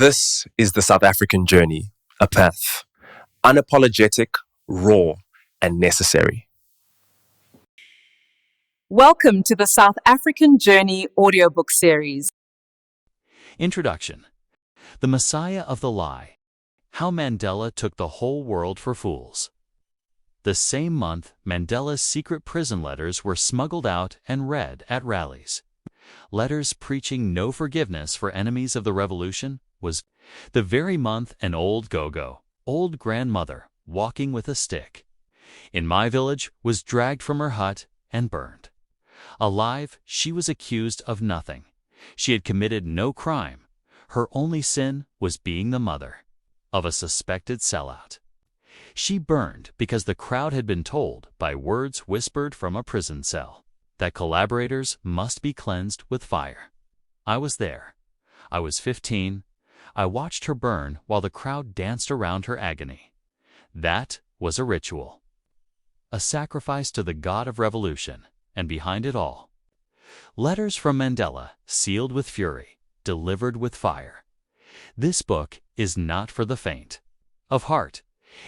This is the South African journey, a path, unapologetic, raw, and necessary. Welcome to the South African Journey audiobook series. Introduction. The Messiah of the Lie. How Mandela Took the Whole World for Fools. The same month, Mandela's secret prison letters were smuggled out and read at rallies. Letters preaching no forgiveness for enemies of the revolution was the very month an old go-go, old grandmother, walking with a stick, in my village, was dragged from her hut and burned. Alive, she was accused of nothing. She had committed no crime. Her only sin was being the mother of a suspected sellout. She burned because the crowd had been told, by words whispered from a prison cell, that collaborators must be cleansed with fire. I was there. I was 15. I watched her burn while the crowd danced around her agony. That was a ritual, a sacrifice to the god of revolution, and behind it all, letters from Mandela, sealed with fury, delivered with fire. This book is not for the faint of heart.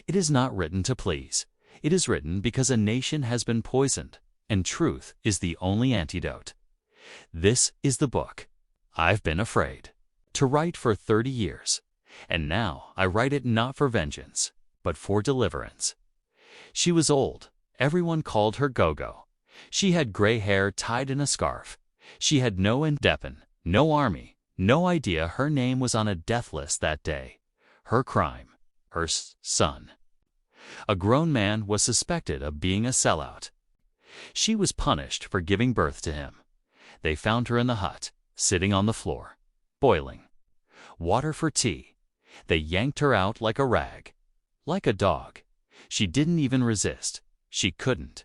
It is not written to please. It is written because a nation has been poisoned, and truth is the only antidote. This is the book I've been afraid to write for 30 years, and now I write it not for vengeance, but for deliverance. She was old. Everyone called her Go-Go. She had gray hair tied in a scarf. She had no indepen, no army, no idea her name was on a death list that day. Her crime, her son. A grown man was suspected of being a sellout. She was punished for giving birth to him. They found her in the hut, sitting on the floor, boiling water for tea. They yanked her out like a rag, like a dog. She didn't even resist. She couldn't.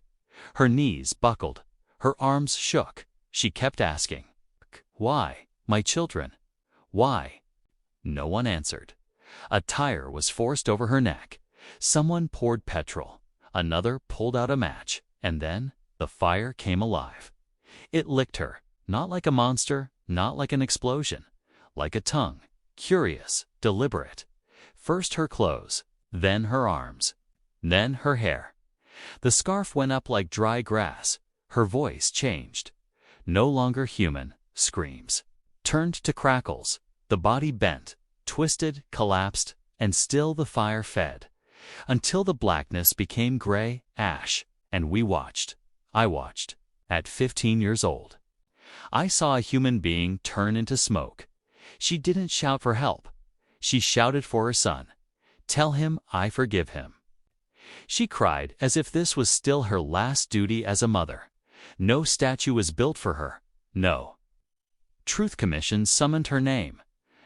Her knees buckled. Her arms shook. She kept asking, "Why, my children? Why?" No one answered. A tire was forced over her neck. Someone poured petrol. Another pulled out a match, and then the fire came alive. It licked her, not like a monster, not like an explosion, like a tongue, curious, deliberate. First her clothes, then her arms, then her hair. The scarf went up like dry grass. Her voice changed. No longer human screams turned to crackles. The body bent, twisted, collapsed, and still the fire fed, until the blackness became gray ash, and we watched. I watched. At 15 years old, I saw a human being turn into smoke. She didn't shout for help. She shouted for her son. "Tell him I forgive him." She cried as if this was still her last duty as a mother. No statue was built for her. No Truth Commission summoned her name.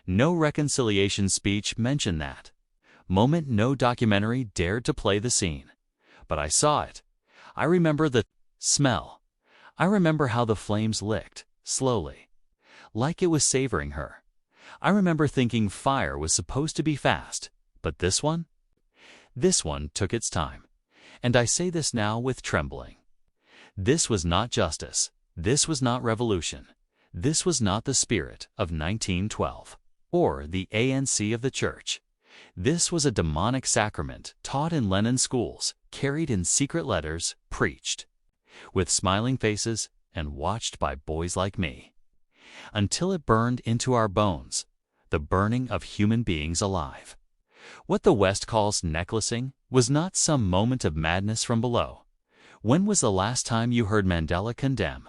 No reconciliation speech mentioned that moment. No documentary dared to play the scene. But I saw it. I remember the smell. I remember how the flames licked, slowly, like it was savoring her. I remember thinking fire was supposed to be fast, but this one took its time. And I say this now with trembling. This was not justice. This was not revolution. This was not the spirit of 1912 or the ANC of the church. This was a demonic sacrament taught in Lenin schools, carried in secret letters, preached with smiling faces, and watched by boys like me, until it burned into our bones, the burning of human beings alive. What the West calls necklacing was not some moment of madness from below. When was the last time you heard Mandela condemn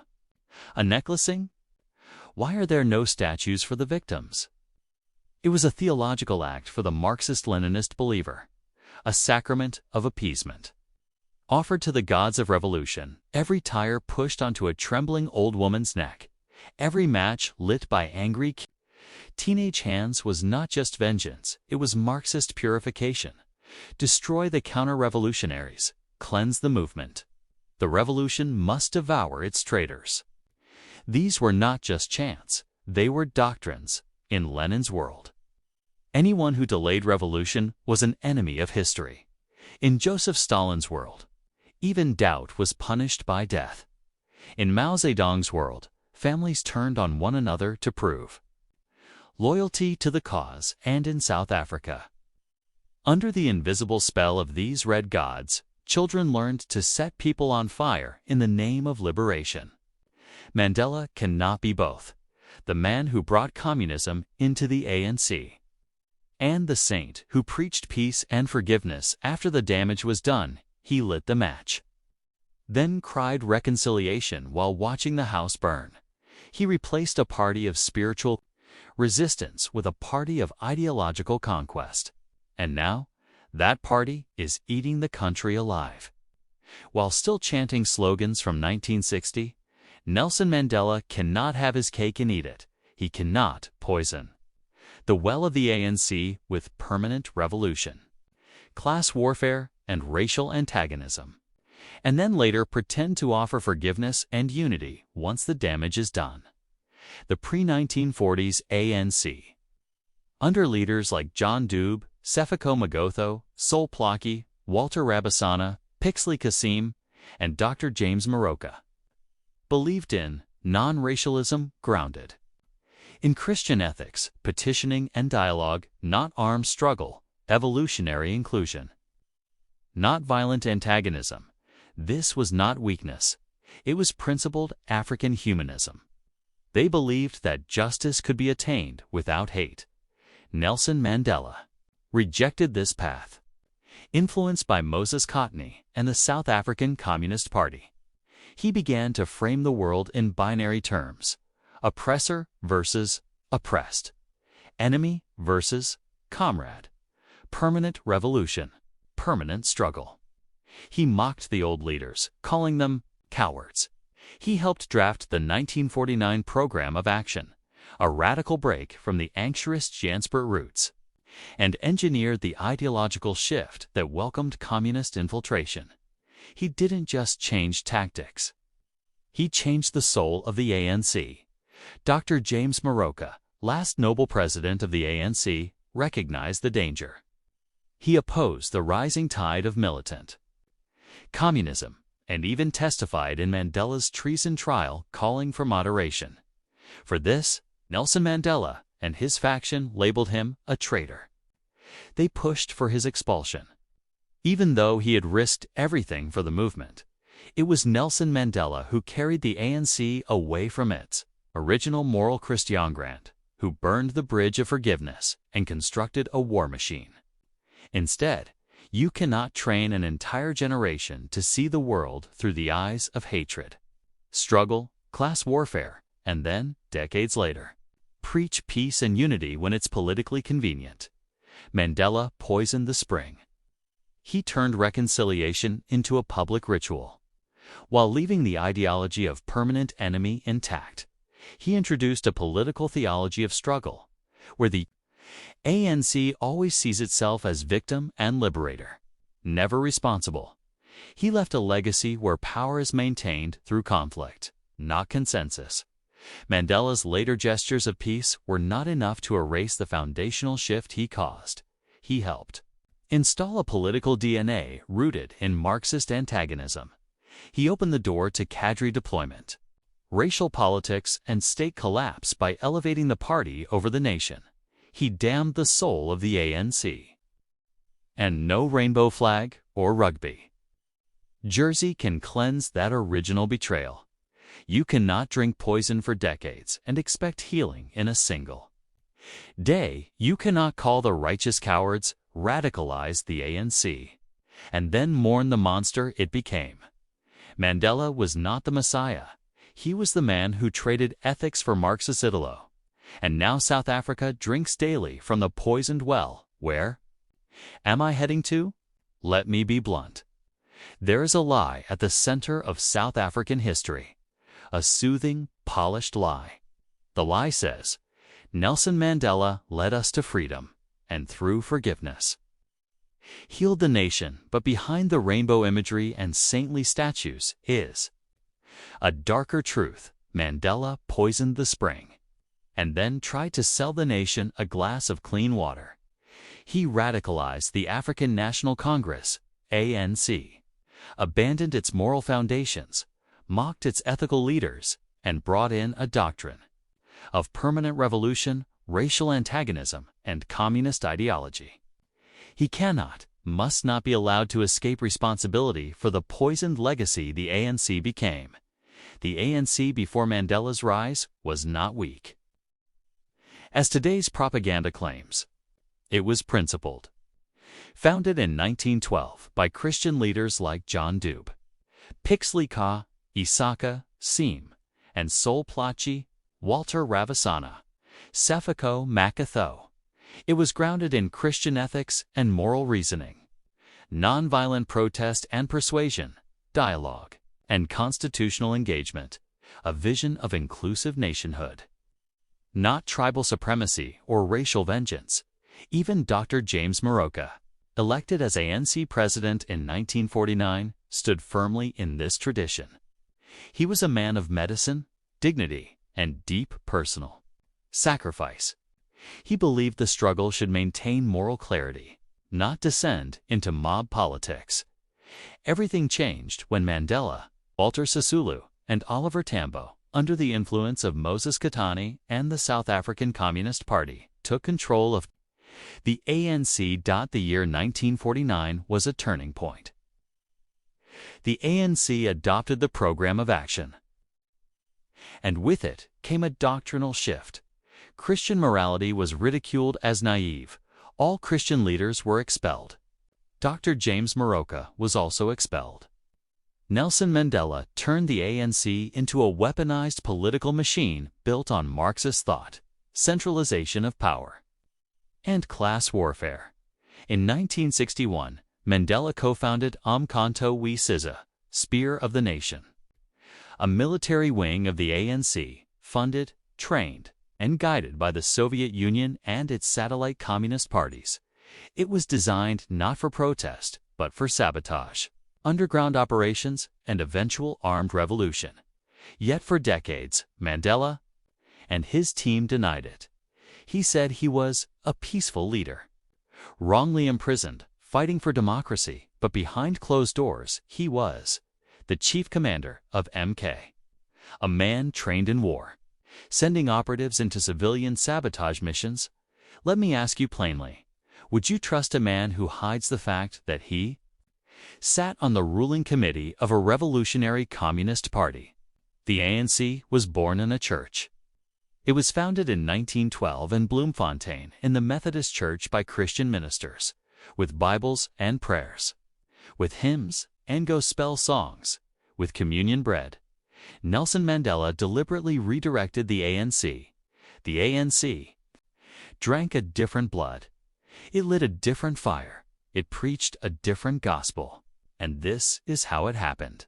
a necklacing? Why are there no statues for the victims? It was a theological act for the Marxist-Leninist believer, a sacrament of appeasement, offered to the gods of revolution. Every tire pushed onto a trembling old woman's neck, every match lit by angry teenage hands was not just vengeance, it was Marxist purification. Destroy the counter-revolutionaries, cleanse the movement. The revolution must devour its traitors. These were not just chants, they were doctrines in Lenin's world. Anyone who delayed revolution was an enemy of history. In Joseph Stalin's world, even doubt was punished by death. In Mao Zedong's world, families turned on one another to prove loyalty to the cause, and in South Africa. Under the invisible spell of these red gods, children learned to set people on fire in the name of liberation. Mandela cannot be both, the man who brought communism into the ANC, and the saint who preached peace and forgiveness after the damage was done. He lit the match, then cried reconciliation while watching the house burn. He replaced a party of spiritual resistance with a party of ideological conquest. And now, that party is eating the country alive. While still chanting slogans from 1960, Nelson Mandela cannot have his cake and eat it. He cannot poison the well of the ANC with permanent revolution, class warfare, and racial antagonism, and then later pretend to offer forgiveness and unity once the damage is done. The pre-1940s ANC, under leaders like John Dube, Sefako Magotho, Sol Plaatje, Walter Rabasana, Pixley Kasim, and Dr. James Moroka, believed in non-racialism grounded in Christian ethics, petitioning and dialogue, not armed struggle, evolutionary inclusion, not violent antagonism. This was not weakness. It was principled African humanism. They believed that justice could be attained without hate. Nelson Mandela rejected this path. Influenced by Moses Kotane and the South African Communist Party, he began to frame the world in binary terms: oppressor versus oppressed, enemy versus comrade, permanent revolution, permanent struggle. He mocked the old leaders, calling them cowards. He helped draft the 1949 Program of Action, a radical break from the Angstreich Janspert roots, and engineered the ideological shift that welcomed communist infiltration. He didn't just change tactics. He changed the soul of the ANC. Dr. James Moroka, last Nobel President of the ANC, recognized the danger. He opposed the rising tide of militant communism and even testified in Mandela's treason trial calling for moderation. For this, Nelson Mandela and his faction labeled him a traitor. They pushed for his expulsion. Even though he had risked everything for the movement, it was Nelson Mandela who carried the ANC away from its original moral Christiangrand, who burned the bridge of forgiveness and constructed a war machine. Instead, you cannot train an entire generation to see the world through the eyes of hatred, struggle, class warfare, and then, decades later, preach peace and unity when it's politically convenient. Mandela poisoned the spring. He turned reconciliation into a public ritual. While leaving the ideology of permanent enemy intact, he introduced a political theology of struggle, where the ANC always sees itself as victim and liberator, never responsible. He left a legacy where power is maintained through conflict, not consensus. Mandela's later gestures of peace were not enough to erase the foundational shift he caused. He helped install a political DNA rooted in Marxist antagonism. He opened the door to cadre deployment, racial politics, and state collapse by elevating the party over the nation. He damned the soul of the ANC. And no rainbow flag or rugby jersey can cleanse that original betrayal. You cannot drink poison for decades and expect healing in a single day. You cannot call the righteous cowards, radicalize the ANC, and then mourn the monster it became. Mandela was not the Messiah. He was the man who traded ethics for Marxist Italo. And now South Africa drinks daily from the poisoned well. Where am I heading to? Let me be blunt. There is a lie at the center of South African history. A soothing, polished lie. The lie says, Nelson Mandela led us to freedom, and through forgiveness healed the nation, but behind the rainbow imagery and saintly statues is a darker truth. Mandela poisoned the spring, and then tried to sell the nation a glass of clean water. He radicalized the African National Congress, ANC, abandoned its moral foundations, mocked its ethical leaders, and brought in a doctrine of permanent revolution, racial antagonism, and communist ideology. He must not be allowed to escape responsibility for the poisoned legacy the ANC became. The ANC before Mandela's rise was not weak. As today's propaganda claims, it was principled. Founded in 1912 by Christian leaders like John Dube, Pixley Ka, Isaka, Seam, and Sol Plaatje, Walter Ravasana, Sefako Makatho, it was grounded in Christian ethics and moral reasoning, nonviolent protest and persuasion, dialogue, and constitutional engagement, a vision of inclusive nationhood. Not tribal supremacy or racial vengeance. Even Dr. James Moroka, elected as ANC president in 1949, stood firmly in this tradition. He was a man of medicine, dignity, and deep personal sacrifice. He believed the struggle should maintain moral clarity, not descend into mob politics. Everything changed when Mandela, Walter Sisulu, and Oliver Tambo, under the influence of Moses Kotane and the South African Communist Party, took control of the ANC. The year 1949 was a turning point. The ANC adopted the Program of Action, and with it came a doctrinal shift. Christian morality was ridiculed as naive. All Christian leaders were expelled. Dr. James Moroka was also expelled. Nelson Mandela turned the ANC into a weaponized political machine built on Marxist thought, centralization of power, and class warfare. In 1961, Mandela co-founded Umkhonto we Sizwe, Spear of the Nation, a military wing of the ANC, funded, trained, and guided by the Soviet Union and its satellite communist parties. It was designed not for protest, but for sabotage, underground operations, and eventual armed revolution. Yet for decades, Mandela and his team denied it. He said he was a peaceful leader, wrongly imprisoned, fighting for democracy, but behind closed doors, he was the chief commander of MK, a man trained in war, sending operatives into civilian sabotage missions. Let me ask you plainly, would you trust a man who hides the fact that he sat on the ruling committee of a revolutionary communist party? The ANC was born in a church. It was founded in 1912 in Bloemfontein in the Methodist Church by Christian ministers, with Bibles and prayers, with hymns and gospel songs, with communion bread. Nelson Mandela deliberately redirected the ANC. The ANC drank a different blood. It lit a different fire. It preached a different gospel. And this is how it happened.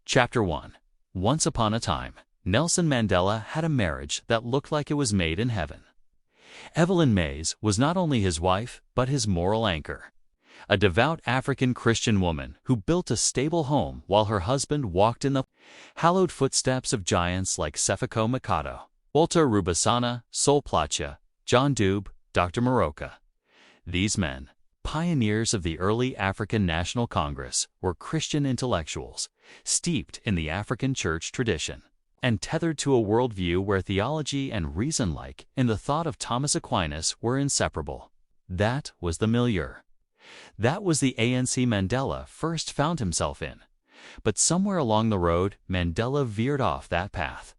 Chapter 1. Once upon a time, Nelson Mandela had a marriage that looked like it was made in heaven. Evelyn Mays was not only his wife, but his moral anchor, a devout African Christian woman who built a stable home while her husband walked in the hallowed footsteps of giants like Sefako Makatho, Walter Rubasana, Sol Plaatje, John Dube, Dr. Moroka. These men, pioneers of the early African National Congress, were Christian intellectuals, steeped in the African church tradition, and tethered to a worldview where theology and reason, like in the thought of Thomas Aquinas, were inseparable. That was the milieu. That was the ANC Mandela first found himself in. But somewhere along the road, Mandela veered off that path.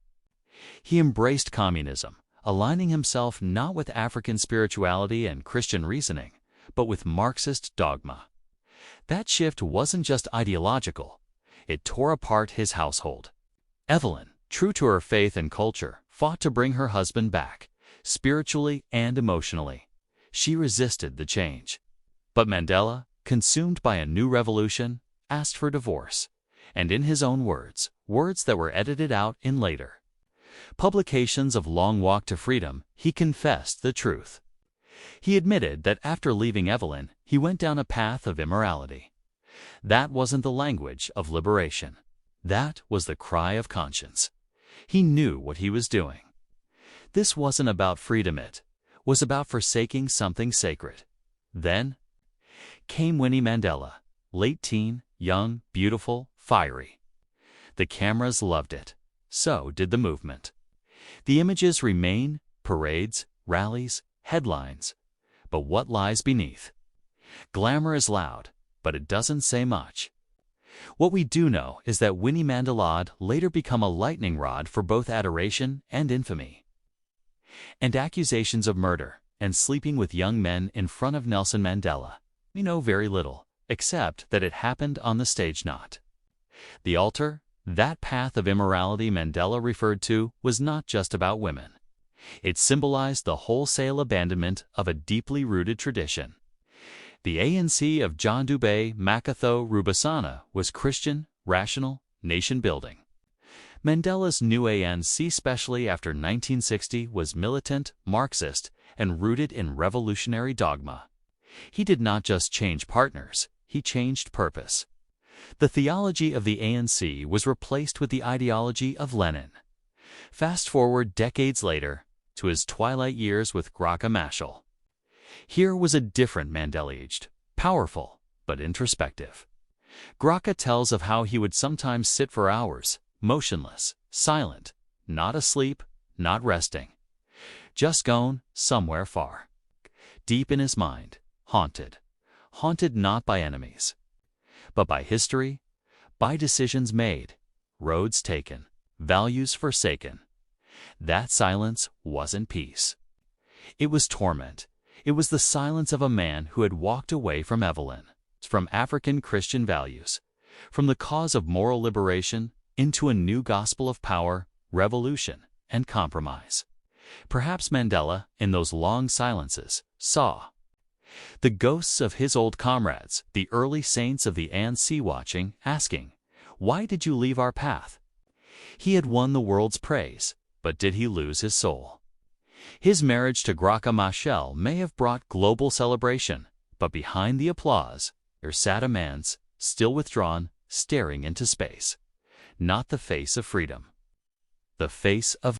He embraced communism, aligning himself not with African spirituality and Christian reasoning, but with Marxist dogma. That shift wasn't just ideological. It tore apart his household. Evelyn, true to her faith and culture, fought to bring her husband back, spiritually and emotionally. She resisted the change. But Mandela, consumed by a new revolution, asked for divorce, and in his own words, words that were edited out in later publications of Long Walk to Freedom, he confessed the truth. He admitted that after leaving Evelyn, he went down a path of immorality. That wasn't the language of liberation. That was the cry of conscience. He knew what he was doing. This wasn't about freedom, it was about forsaking something sacred. Then came Winnie Mandela, late teen, young, beautiful, fiery. The cameras loved it. So did the movement. The images remain: parades, rallies, headlines. But what lies beneath? Glamour is loud, but it doesn't say much. What we do know is that Winnie Mandela later became a lightning rod for both adoration and infamy. And accusations of murder and sleeping with young men in front of Nelson Mandela. We know very little, except that it happened on the stage. Not the altar. That path of immorality Mandela referred to was not just about women. It symbolized the wholesale abandonment of a deeply rooted tradition. The ANC of John Dube Makatho Rubusana was Christian, rational, nation-building. Mandela's new ANC, especially after 1960, was militant, Marxist, and rooted in revolutionary dogma. He did not just change partners, he changed purpose. The theology of the ANC was replaced with the ideology of Lenin. Fast forward decades later, to his twilight years with Graca Machel. Here was a different Mandela, aged, powerful, but introspective. Graca tells of how he would sometimes sit for hours, motionless, silent, not asleep, not resting. Just gone somewhere far. Deep in his mind, haunted. Haunted not by enemies, but by history, by decisions made, roads taken, values forsaken. That silence wasn't peace. It was torment. It was the silence of a man who had walked away from Evelyn, from African Christian values, from the cause of moral liberation into a new gospel of power, revolution, and compromise. Perhaps Mandela, in those long silences, saw the ghosts of his old comrades, the early saints of the ANC watching, asking, "Why did you leave our path?" He had won the world's praise, but did he lose his soul? His marriage to Graca Machel may have brought global celebration, but behind the applause, there sat a man, still withdrawn, staring into space. Not the face of freedom. The face of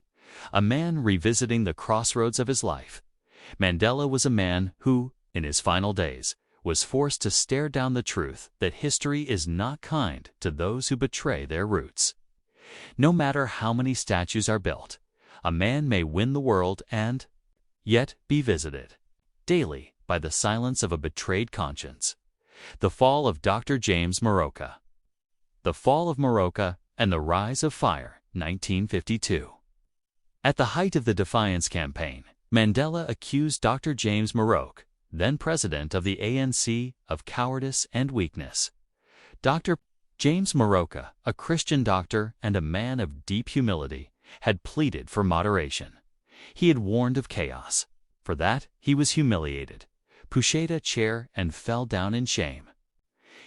a man revisiting the crossroads of his life. Mandela was a man who, in his final days, was forced to stare down the truth that history is not kind to those who betray their roots. No matter how many statues are built, a man may win the world and yet be visited daily by the silence of a betrayed conscience. The fall of Dr. James Moroka. The fall of Moroka and the rise of fire, 1952. At the height of the Defiance campaign, Mandela accused Dr. James Moroka, then president of the ANC, of cowardice and weakness. Dr. James Moroka, a Christian doctor and a man of deep humility, had pleaded for moderation. He had warned of chaos. For that, he was humiliated, pushed a chair, and fell down in shame.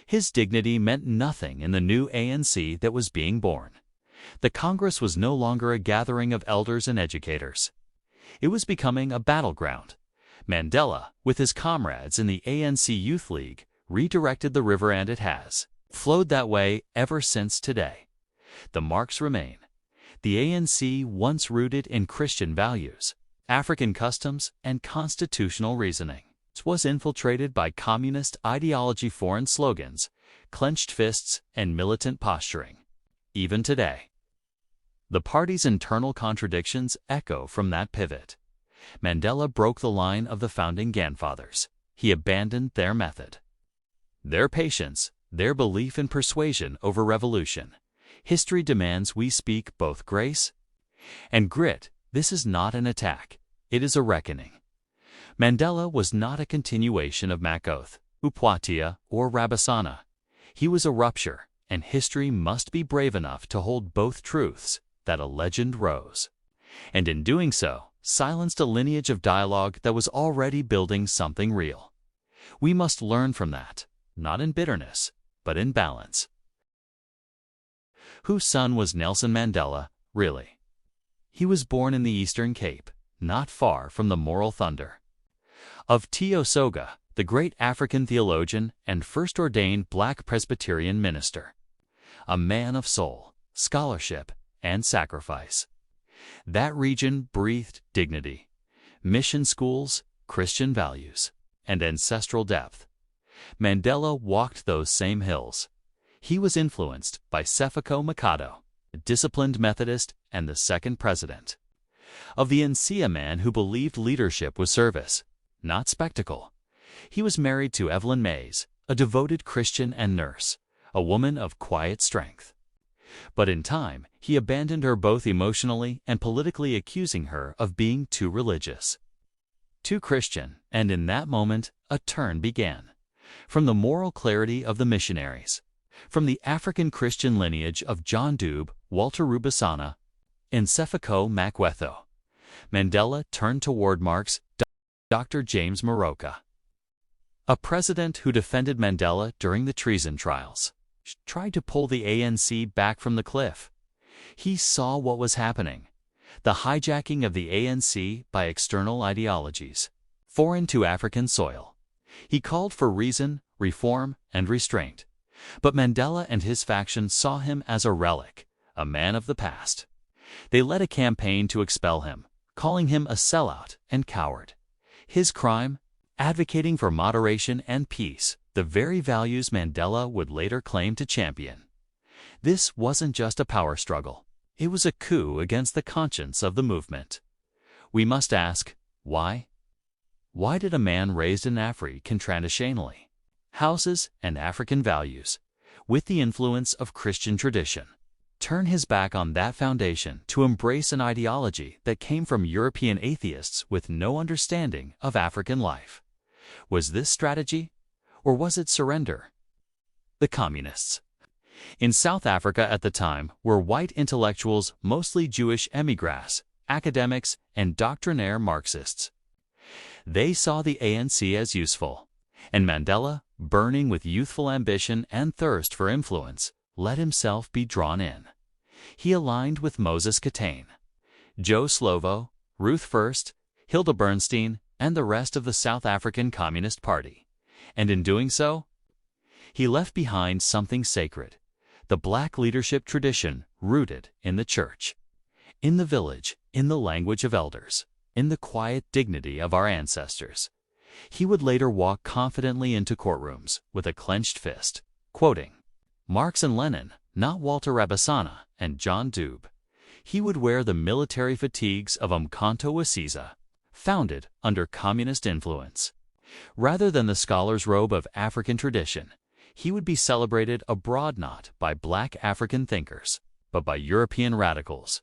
His dignity meant nothing in the new ANC that was being born. The Congress was no longer a gathering of elders and educators. It was becoming a battleground. Mandela, with his comrades in the ANC Youth League, redirected the river, and it has flowed that way ever since today. The marks remain. The ANC, once rooted in Christian values, African customs, and constitutional reasoning, was infiltrated by communist ideology, foreign slogans, clenched fists, and militant posturing. Even today, the party's internal contradictions echo from that pivot. Mandela broke the line of the founding grandfathers. He abandoned their method, their patience, their belief in persuasion over revolution. History demands we speak both grace and grit. This is not an attack. It is a reckoning. Mandela was not a continuation of Makoth, Upwatia, or Rabasana. He was a rupture, and history must be brave enough to hold both truths, that a legend rose, and in doing so, silenced a lineage of dialogue that was already building something real. We must learn from that, not in bitterness, but in balance. Whose son was Nelson Mandela, really? He was born in the Eastern Cape, not far from the moral thunder of T.O. Soga, the great African theologian and first ordained Black Presbyterian minister. A man of soul, scholarship, and sacrifice. That region breathed dignity, mission schools, Christian values, and ancestral depth. Mandela walked those same hills. He was influenced by Sefako Makado, a disciplined Methodist and the second president. Of the ANC, a man who believed leadership was service, not spectacle. He was married to Evelyn Mays, a devoted Christian and nurse, a woman of quiet strength. But in time, he abandoned her both emotionally and politically, accusing her of being too religious, too Christian, and in that moment, a turn began. From the moral clarity of the missionaries, from the African Christian lineage of John Dube, Walter Rubusana, and Sefako Makwetho, Mandela turned toward Marx, Dr. James Moroka, a president who defended Mandela during the treason trials, tried to pull the ANC back from the cliff. He saw what was happening, the hijacking of the ANC by external ideologies, foreign to African soil. He called for reason, reform, and restraint. But Mandela and his faction saw him as a relic, a man of the past. They led a campaign to expel him, calling him a sellout and coward. His crime? Advocating for moderation and peace, the very values Mandela would later claim to champion. This wasn't just a power struggle. It was a coup against the conscience of the movement. We must ask, why? Why did a man raised in African traditionally, houses and African values, with the influence of Christian tradition, turn his back on that foundation to embrace an ideology that came from European atheists with no understanding of African life? Was this strategy, or was it surrender? The communists. In South Africa at the time were white intellectuals, mostly Jewish émigrés, academics, and doctrinaire Marxists. They saw the ANC as useful, and Mandela, burning with youthful ambition and thirst for influence, let himself be drawn in. He aligned with Moses Kotane, Joe Slovo, Ruth First, Hilda Bernstein, and the rest of the South African Communist Party. And in doing so, he left behind something sacred, the black leadership tradition rooted in the church, in the village, in the language of elders, in the quiet dignity of our ancestors. He would later walk confidently into courtrooms with a clenched fist, quoting Marx and Lenin, not Walter Rubusana and John Dube. He would wear the military fatigues of Umkhonto we Sizwe, founded under communist influence. Rather than the scholar's robe of African tradition, he would be celebrated abroad not by black African thinkers, but by European radicals.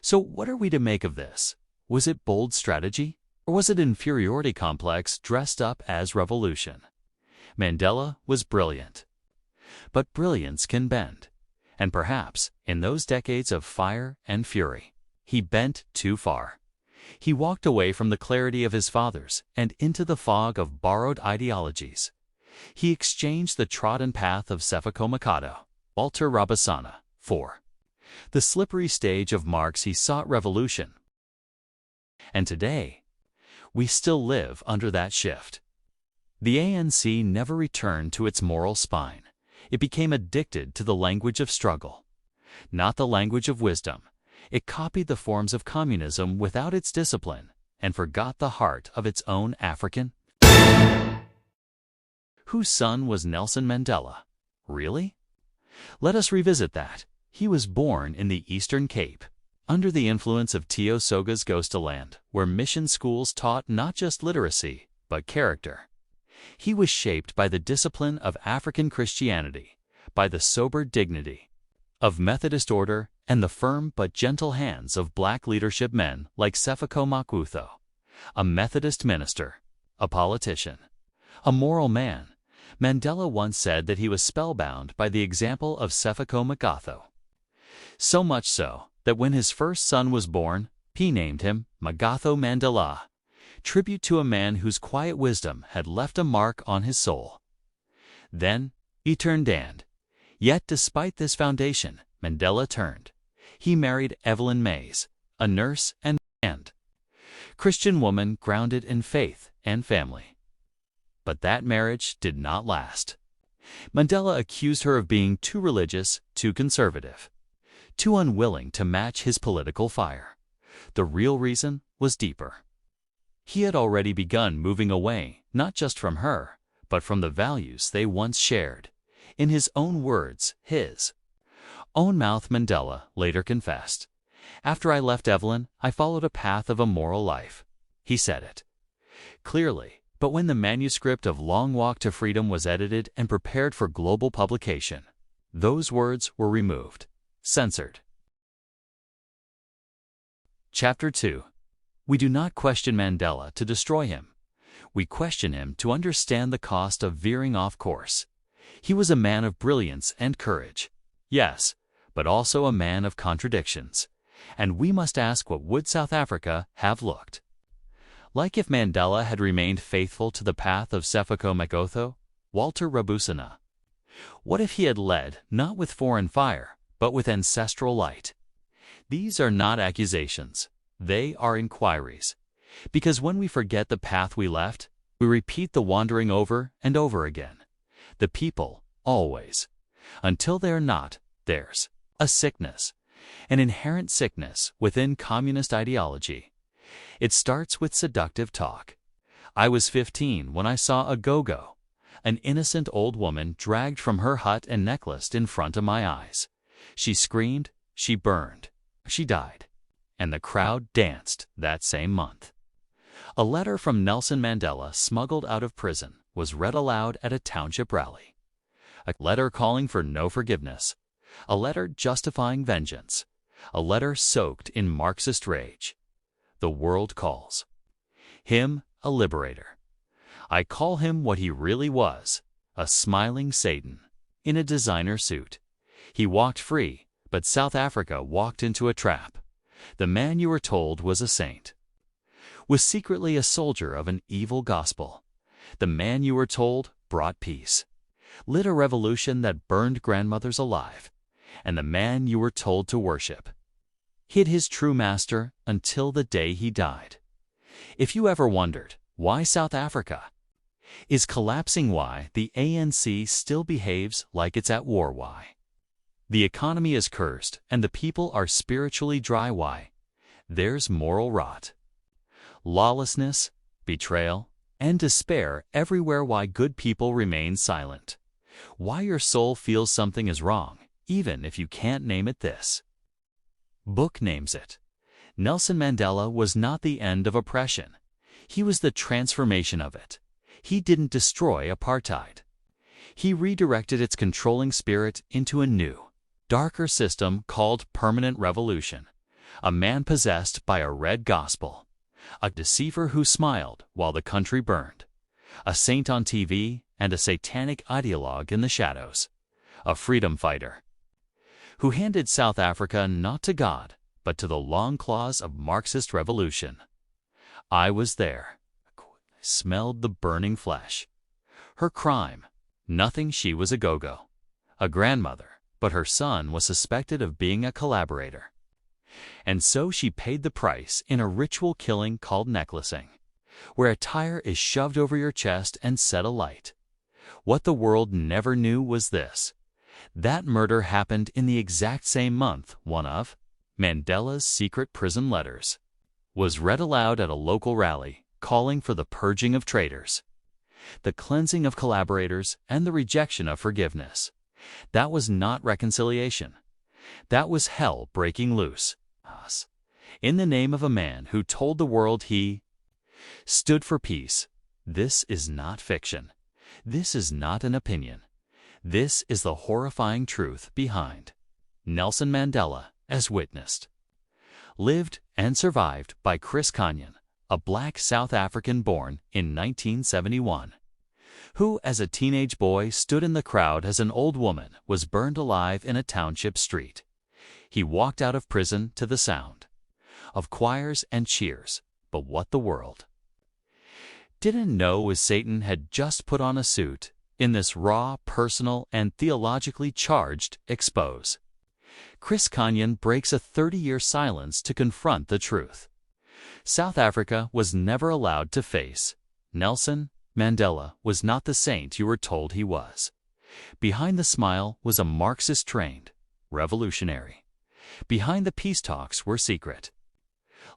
So what are we to make of this? Was it bold strategy, or was it inferiority complex dressed up as revolution? Mandela was brilliant. But brilliance can bend. And perhaps, in those decades of fire and fury, he bent too far. He walked away from the clarity of his fathers and into the fog of borrowed ideologies. He exchanged the trodden path of Sefako Makwetho, Walter Rubusana, for the slippery stage of Marx. He sought revolution. And today, we still live under that shift. The ANC never returned to its moral spine. It became addicted to the language of struggle, not the language of wisdom. It copied the forms of communism without its discipline and forgot the heart of its own African. Whose son was Nelson Mandela? Really? Let us revisit that. He was born in the Eastern Cape, under the influence of Tio Soga's Ghostaland, where mission schools taught not just literacy, but character. He was shaped by the discipline of African Christianity, by the sober dignity of Methodist order, and the firm but gentle hands of black leadership men like Sefako Makwetho, a Methodist minister, a politician, a moral man. Mandela once said that he was spellbound by the example of Sefako Makwetho. So much so that when his first son was born, he named him Makwetho Mandela, tribute to a man whose quiet wisdom had left a mark on his soul. Then he turned and, yet despite this foundation, Mandela turned. He married Evelyn Mays, a nurse and Christian woman grounded in faith and family. But that marriage did not last. Mandela accused her of being too religious, too conservative, too unwilling to match his political fire. The real reason was deeper. He had already begun moving away, not just from her, but from the values they once shared. In his own words, his own mouth, Mandela later confessed, After I left Evelyn, I followed a path of a moral life. He said it clearly, but when the manuscript of Long Walk to Freedom was edited and prepared for global publication, those words were removed, censored. Chapter 2. We do not question Mandela to destroy him. We question him to understand the cost of veering off course. He was a man of brilliance and courage, yes, but also a man of contradictions. And we must ask, what would South Africa have looked like if Mandela had remained faithful to the path of Sefako Makotho, Walter Rabusana? What if he had led not with foreign fire, but with ancestral light? These are not accusations. They are inquiries. Because when we forget the path we left, we repeat the wandering over and over again. The people, always. Until they are not theirs. A sickness. An inherent sickness within communist ideology. It starts with seductive talk. I was 15 when I saw a go-go, an innocent old woman dragged from her hut and necklaced in front of my eyes. She screamed, she burned, she died, and the crowd danced that same month. A letter from Nelson Mandela smuggled out of prison was read aloud at a township rally. A letter calling for no forgiveness. A letter justifying vengeance. A letter soaked in Marxist rage. The world calls him a liberator. I call him what he really was, a smiling Satan in a designer suit. He walked free, but South Africa walked into a trap. The man you were told was a saint was secretly a soldier of an evil gospel. The man you were told brought peace, lit a revolution that burned grandmothers alive, and the man you were told to worship hid his true master until the day he died. If you ever wondered why South Africa is collapsing, why the ANC still behaves like it's at war, why the economy is cursed and the people are spiritually dry, why there's moral rot, lawlessness, betrayal, and despair everywhere, why good people remain silent, why your soul feels something is wrong, even if you can't name it. This book names it. Nelson Mandela was not the end of oppression. He was the transformation of it. He didn't destroy apartheid. He redirected its controlling spirit into a new, darker system called permanent revolution. A man possessed by a red gospel. A deceiver who smiled while the country burned. A saint on TV and a satanic ideologue in the shadows. A freedom fighter who handed South Africa not to God, but to the long claws of Marxist revolution. I was there. I smelled the burning flesh. Her crime, nothing. She was a go-go, a grandmother, but her son was suspected of being a collaborator. And so she paid the price in a ritual killing called necklacing, where a tire is shoved over your chest and set alight. What the world never knew was this: that murder happened in the exact same month one of Mandela's secret prison letters was read aloud at a local rally, calling for the purging of traitors, the cleansing of collaborators, and the rejection of forgiveness. That was not reconciliation. That was hell breaking loose. In the name of a man who told the world he stood for peace. This is not fiction. This is not an opinion. This is the horrifying truth behind Nelson Mandela as witnessed, lived, and survived by Chris Kanyan, a black South African born in 1971, who as a teenage boy stood in the crowd as an old woman was burned alive in a township street. He walked out of prison to the sound of choirs and cheers, but what the world didn't know was Satan had just put on a suit in this raw, personal, and theologically charged expose. Chris Kanyan breaks a 30-year silence to confront the truth. South Africa was never allowed to face Nelson Mandela was not the saint you were told he was. Behind the smile was a Marxist-trained revolutionary. Behind the peace talks were secret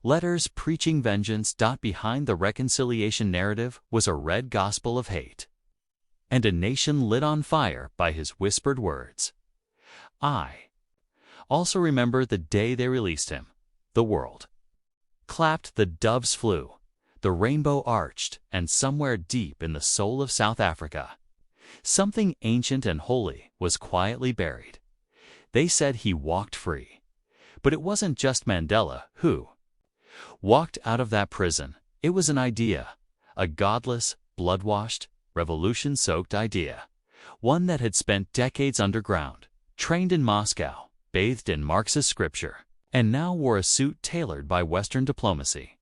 letters preaching vengeance. Behind the reconciliation narrative was a red gospel of hate, and a nation lit on fire by his whispered words. I also remember the day they released him, the world. Clapped, the doves flew, the rainbow arched, and somewhere deep in the soul of South Africa, something ancient and holy was quietly buried. They said he walked free. But it wasn't just Mandela who walked out of that prison. It was an idea, a godless, blood-washed, revolution-soaked idea, one that had spent decades underground, trained in Moscow, bathed in Marxist scripture, and now wore a suit tailored by Western diplomacy.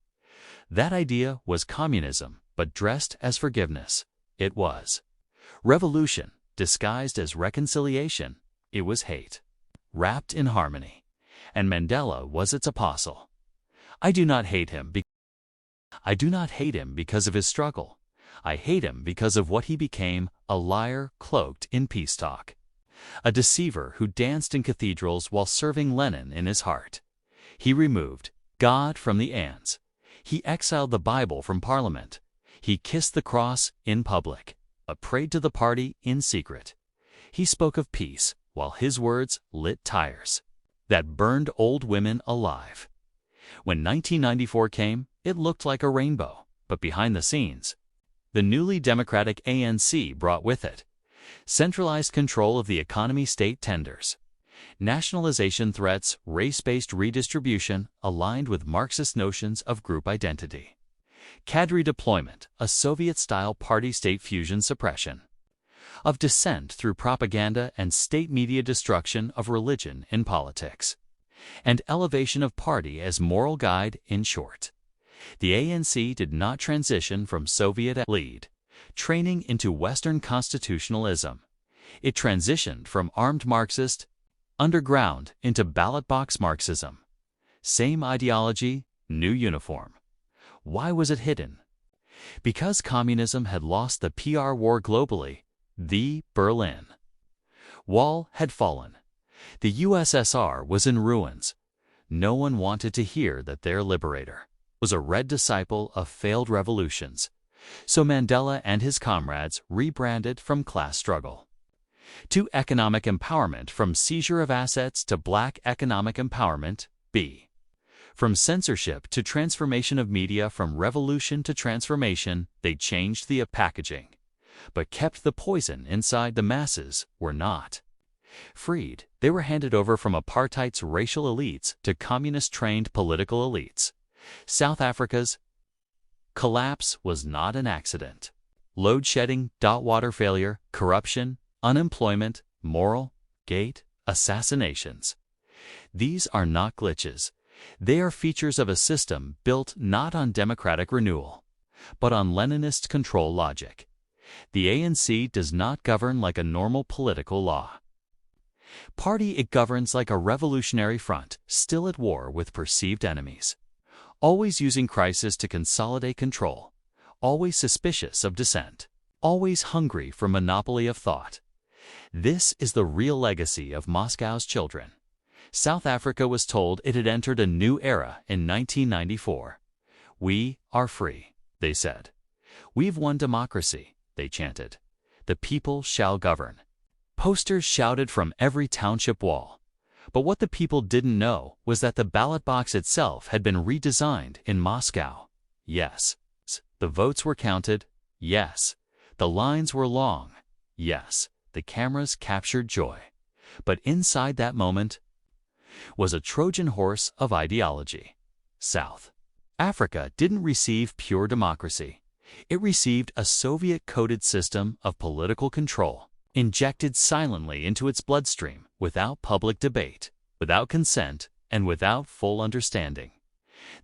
That idea was communism, but dressed as forgiveness. It was revolution, disguised as reconciliation. It was hate, wrapped in harmony. And Mandela was its apostle. I do not hate him because of his struggle. I hate him because of what he became, a liar cloaked in peace talk. A deceiver who danced in cathedrals while serving Lenin in his heart. He removed God from the ands. He exiled the Bible from Parliament. He kissed the cross in public, but prayed to the party in secret. He spoke of peace while his words lit tires that burned old women alive. When 1994 came, it looked like a rainbow, but behind the scenes, the newly democratic ANC brought with it centralized control of the economy, state tenders, nationalization threats, race-based redistribution aligned with Marxist notions of group identity, cadre deployment, a Soviet-style party-state fusion suppression of dissent through propaganda and state media, destruction of religion in politics, and elevation of party as moral guide. In short, the ANC did not transition from Soviet lead training into Western constitutionalism. It transitioned from armed Marxist underground into ballot box Marxism. Same ideology, new uniform. Why was it hidden? Because communism had lost the PR war globally. The Berlin Wall had fallen. The USSR was in ruins. No one wanted to hear that their liberator was a red disciple of failed revolutions. So Mandela and his comrades rebranded from class struggle to economic empowerment, from seizure of assets to black economic empowerment, B. From censorship to transformation of media, from revolution to transformation. They changed the packaging, but kept the poison inside. The masses were not freed. They were handed over from apartheid's racial elites to communist-trained political elites. South Africa's collapse was not an accident. Load shedding, water failure, corruption, unemployment, moral gate, assassinations. These are not glitches. They are features of a system built not on democratic renewal, but on Leninist control logic. The ANC does not govern like a normal political law party. It governs like a revolutionary front, still at war with perceived enemies, always using crisis to consolidate control, always suspicious of dissent, always hungry for monopoly of thought. This is the real legacy of Moscow's children. South Africa was told it had entered a new era in 1994. We are free, they said. We've won democracy, they chanted. The people shall govern. Posters shouted from every township wall. But what the people didn't know was that the ballot box itself had been redesigned in Moscow. Yes, the votes were counted. Yes, the lines were long. Yes, the cameras captured joy. But inside that moment was a Trojan horse of ideology. South Africa didn't receive pure democracy. It received a Soviet-coded system of political control, injected silently into its bloodstream, without public debate, without consent, and without full understanding.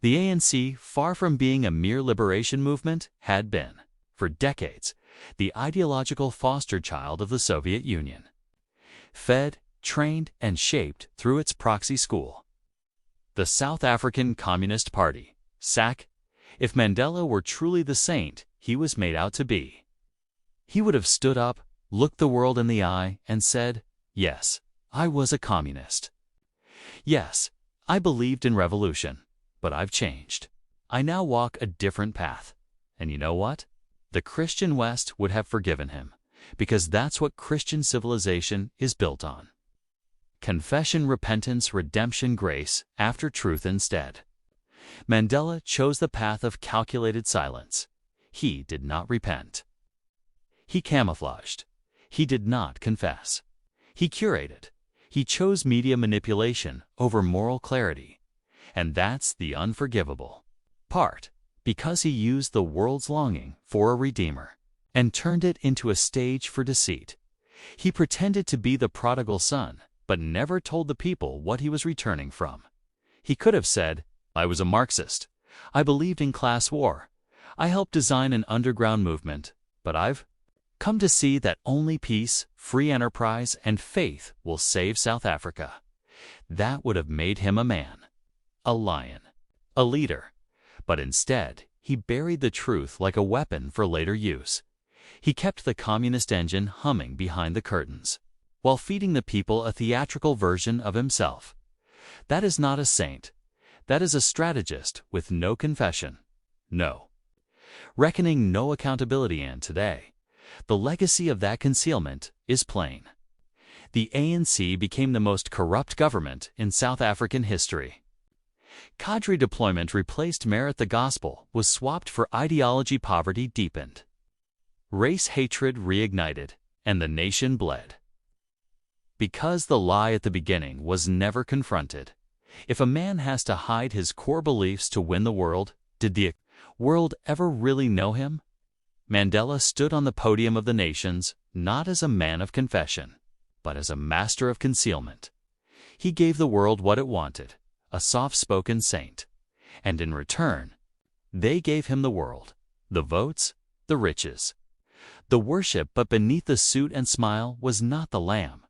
The ANC, far from being a mere liberation movement, had been, for decades, the ideological foster child of the Soviet Union. Fed, trained, and shaped through its proxy school, the South African Communist Party, SAC. If Mandela were truly the saint he was made out to be, he would have stood up, looked the world in the eye, and said, "Yes, I was a communist. Yes, I believed in revolution, but I've changed. I now walk a different path." And you know what? The Christian West would have forgiven him, because that's what Christian civilization is built on. confession, repentance, redemption, grace, after truth instead. Mandela chose the path of calculated silence. He did not repent. He camouflaged. He did not confess. He curated. He chose media manipulation over moral clarity. And that's the unforgivable part, because he used the world's longing for a redeemer and turned it into a stage for deceit. He pretended to be the prodigal son, but never told the people what he was returning from. He could have said, "I was a Marxist. I believed in class war. I helped design an underground movement, but I've come to see that only peace, free enterprise, and faith will save South Africa." That would have made him a man, a lion, a leader. But instead, he buried the truth like a weapon for later use. He kept the communist engine humming behind the curtains, while feeding the people a theatrical version of himself. That is not a saint. That is a strategist with no confession, no reckoning, no accountability, and today, the legacy of that concealment is plain. The ANC became the most corrupt government in South African history. Cadre deployment replaced merit, the gospel was swapped for ideology, poverty deepened. Race hatred reignited, and the nation bled. Because the lie at the beginning was never confronted. If a man has to hide his core beliefs to win the world, did the world ever really know him? Mandela stood on the podium of the nations, not as a man of confession, but as a master of concealment. He gave the world what it wanted, a soft-spoken saint. And in return, they gave him the world, the votes, the riches, the worship. But beneath the suit and smile was not the lamb.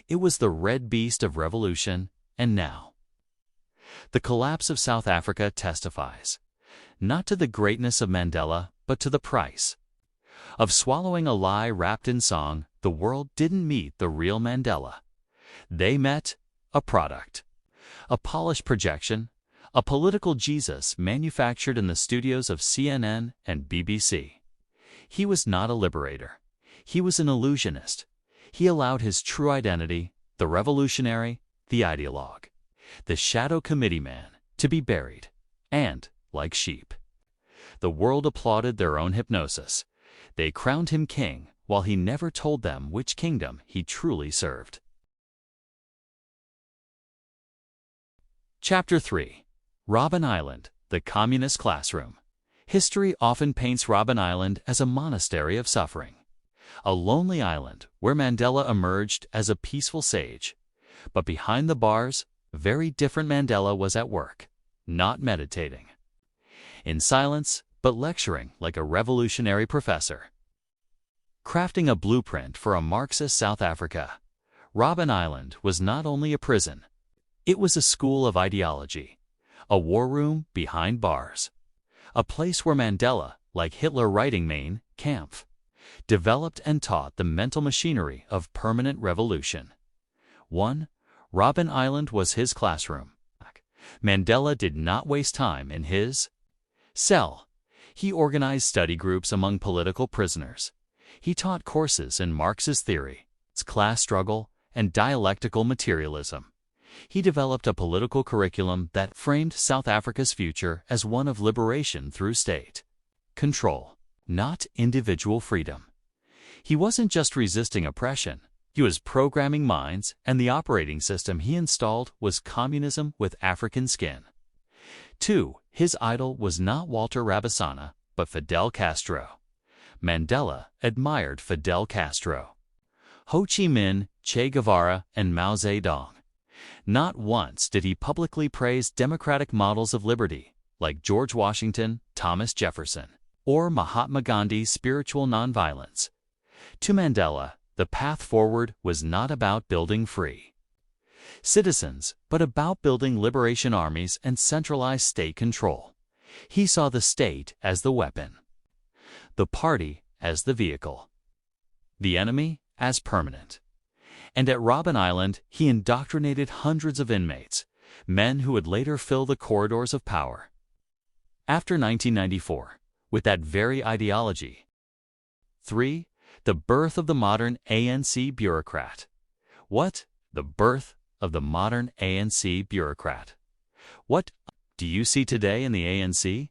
It was the red beast of revolution. And now, the collapse of South Africa testifies, not to the greatness of Mandela, but to the price of swallowing a lie wrapped in song. The world didn't meet the real Mandela. They met a product, a polished projection, a political Jesus manufactured in the studios of CNN and BBC. He was not a liberator. He was an illusionist. He allowed his true identity, the revolutionary, the ideologue, the shadow committee man, to be buried. And, like sheep, the world applauded their own hypnosis. They crowned him king, while he never told them which kingdom he truly served. Chapter 3. Robben Island, the Communist Classroom. History often paints Robben Island as a monastery of suffering, a lonely island where Mandela emerged as a peaceful sage. But behind the bars, a very different Mandela was at work, not meditating, in silence, but lecturing like a revolutionary professor. Crafting a blueprint for a Marxist South Africa, Robben Island was not only a prison, it was a school of ideology, a war room behind bars, a place where Mandela, like Hitler writing Mein Kampf, developed and taught the mental machinery of permanent revolution. 1. Robben Island was his classroom. Mandela did not waste time in his cell. He organized study groups among political prisoners. He taught courses in Marxist theory, class struggle, and dialectical materialism. He developed a political curriculum that framed South Africa's future as one of liberation through state control, not individual freedom. He wasn't just resisting oppression, he was programming minds, and the operating system he installed was communism with African skin. 2. His idol was not Walter Rabasana, but Fidel Castro. Mandela admired Fidel Castro, Ho Chi Minh, Che Guevara, and Mao Zedong. Not once did he publicly praise democratic models of liberty, like George Washington, Thomas Jefferson, or Mahatma Gandhi's spiritual nonviolence. To Mandela, the path forward was not about building free citizens, but about building liberation armies and centralized state control. He saw the state as the weapon, the party as the vehicle, the enemy as permanent. And at Robben Island, he indoctrinated hundreds of inmates, men who would later fill the corridors of power. After 1994, with that very ideology. 3. The birth of the modern ANC bureaucrat. What? The birth of the modern ANC bureaucrat. What do you see today in the ANC?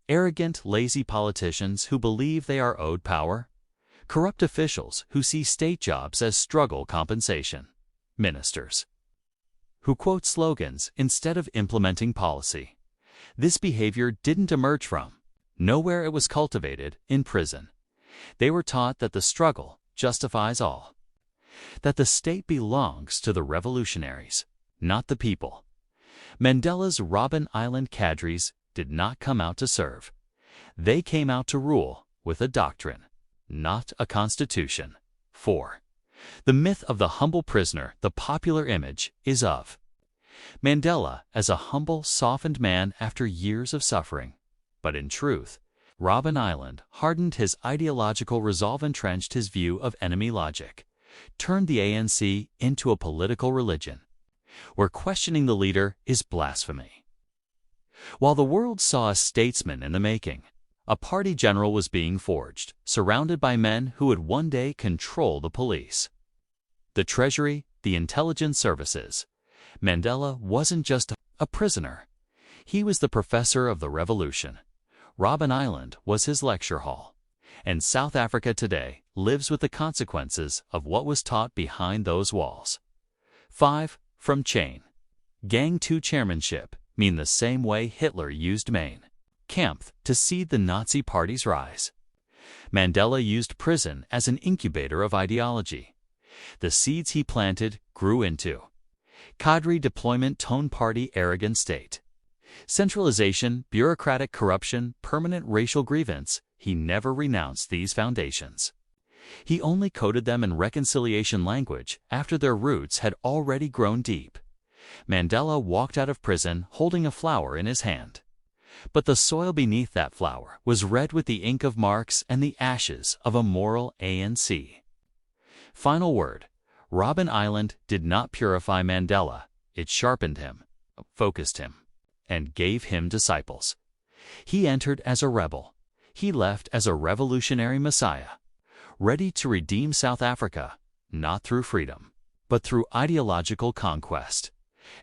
Arrogant, lazy politicians who believe they are owed power. Corrupt officials who see state jobs as struggle compensation. Ministers who quote slogans instead of implementing policy. This behavior didn't emerge from nowhere. It was cultivated in prison. They were taught that the struggle justifies all, that the state belongs to the revolutionaries, not the people. Mandela's Robben Island cadres did not come out to serve. They came out to rule with a doctrine, not a constitution. 4. The myth of the humble prisoner. The popular image is of Mandela as a humble, softened man after years of suffering. But in truth, Robben Island hardened his ideological resolve, entrenched his view of enemy logic, turned the ANC into a political religion, where questioning the leader is blasphemy. While the world saw a statesman in the making, a party general was being forged, surrounded by men who would one day control the police, the treasury, the intelligence services. Mandela wasn't just a prisoner. He was the professor of the revolution. Robben Island was his lecture hall. And South Africa today lives with the consequences of what was taught behind those walls. 5. From chain. Gang to chairmanship mean the same way Hitler used Mein Kampf to seed the Nazi Party's rise. Mandela used prison as an incubator of ideology. The seeds he planted grew into cadre deployment, tone party, arrogant state, centralization, bureaucratic corruption, permanent racial grievance. He never renounced these foundations. He only coded them in reconciliation language after their roots had already grown deep. Mandela walked out of prison holding a flower in his hand. But the soil beneath that flower was red with the ink of Marx and the ashes of a moral ANC. Final word. Robben Island did not purify Mandela. It sharpened him, focused him, and gave him disciples. He entered as a rebel. He left as a revolutionary messiah, ready to redeem South Africa, not through freedom, but through ideological conquest.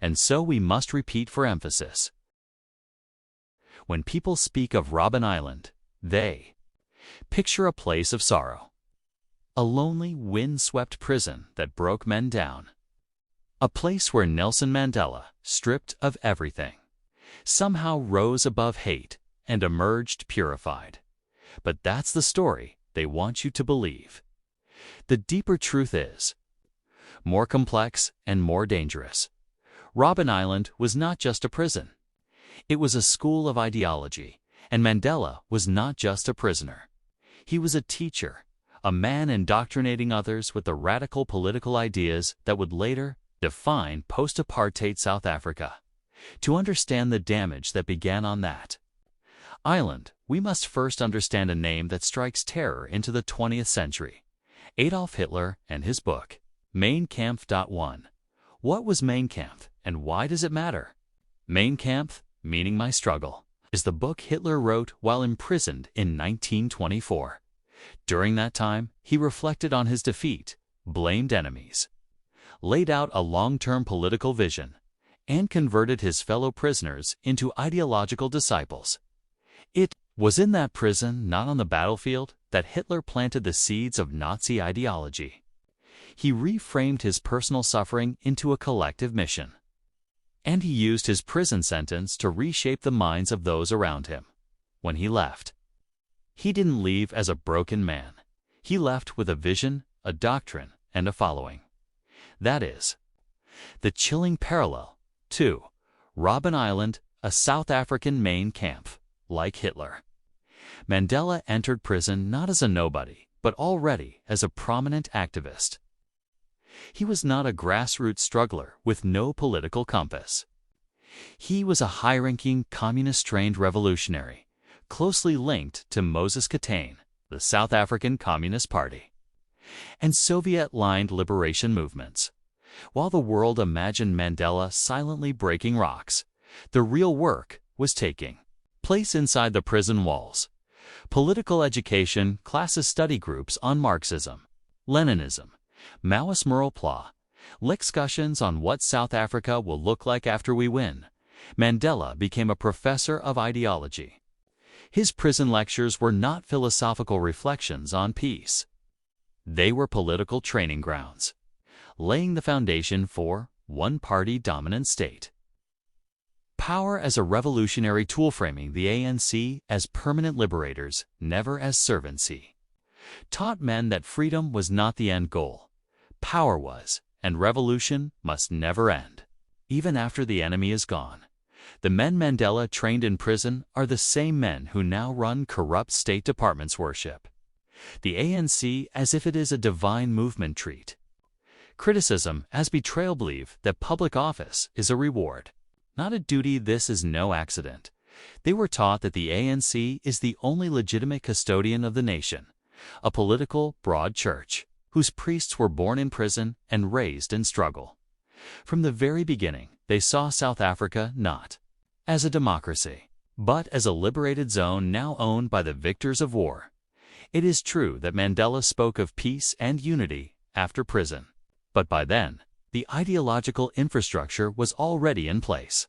And so we must repeat for emphasis. When people speak of Robben Island, they picture a place of sorrow, a lonely, wind-swept prison that broke men down, a place where Nelson Mandela, stripped of everything, somehow rose above hate and emerged purified. But that's the story they want you to believe. The deeper truth is more complex and more dangerous. Robben Island was not just a prison. It was a school of ideology, and Mandela was not just a prisoner. He was a teacher, a man indoctrinating others with the radical political ideas that would later define post-apartheid South Africa. To understand the damage that began on that island, we must first understand a name that strikes terror into the 20th century. Adolf Hitler and his book, Mein Kampf. 1. What was Mein Kampf, and why does it matter? Mein Kampf, meaning my struggle, is the book Hitler wrote while imprisoned in 1924. During that time, he reflected on his defeat, blamed enemies, laid out a long-term political vision, and converted his fellow prisoners into ideological disciples. It was in that prison, not on the battlefield, that Hitler planted the seeds of Nazi ideology. He reframed his personal suffering into a collective mission. And he used his prison sentence to reshape the minds of those around him. When he left, he didn't leave as a broken man. He left with a vision, a doctrine, and a following. That is the chilling parallel to Robben Island, a South African Mein Kampf, like Hitler. Mandela entered prison not as a nobody, but already as a prominent activist. He was not a grassroots struggler with no political compass. He was a high-ranking, communist-trained revolutionary, closely linked to Moses Kotane, the South African Communist Party, and Soviet-aligned liberation movements. While the world imagined Mandela silently breaking rocks, the real work was taking place inside the prison walls. Political education, classes study groups on Marxism, Leninism, Maoist moral law, Discussions on what South Africa will look like after we win. Mandela became a professor of ideology. His prison lectures were not philosophical reflections on peace. They were political training grounds, laying the foundation for one-party dominant state. Power as a revolutionary tool, framing the ANC as permanent liberators, never as servancy, taught men that freedom was not the end goal. Power was, and revolution must never end, even after the enemy is gone. The men Mandela trained in prison are the same men who now run corrupt State Departments. Worship the ANC as if it is a divine movement. Treat criticism as betrayal. Believe that public office is a reward, not a duty. This is no accident. They were taught that the ANC is the only legitimate custodian of the nation, a political, broad church, whose priests were born in prison and raised in struggle. From the very beginning, they saw South Africa not as a democracy, but as a liberated zone now owned by the victors of war. It is true that Mandela spoke of peace and unity after prison, but by then, the ideological infrastructure was already in place.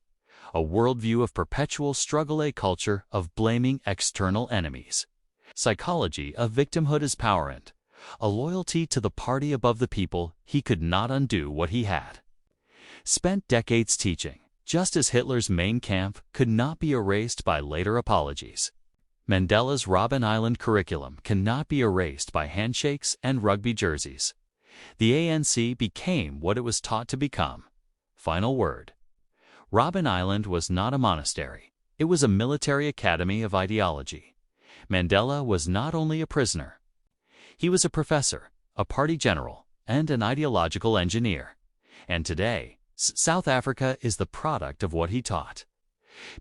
A worldview of perpetual struggle, a culture of blaming external enemies, psychology of victimhood as power, and a loyalty to the party above the people. He could not undo what he had spent decades teaching, just as Hitler's Mein Kampf could not be erased by later apologies. Mandela's Robben Island curriculum cannot be erased by handshakes and rugby jerseys. The ANC became what it was taught to become. Final word. Robben Island was not a monastery. It was a military academy of ideology. Mandela was not only a prisoner. He was a professor, a party general, and an ideological engineer. And today, South Africa is the product of what he taught.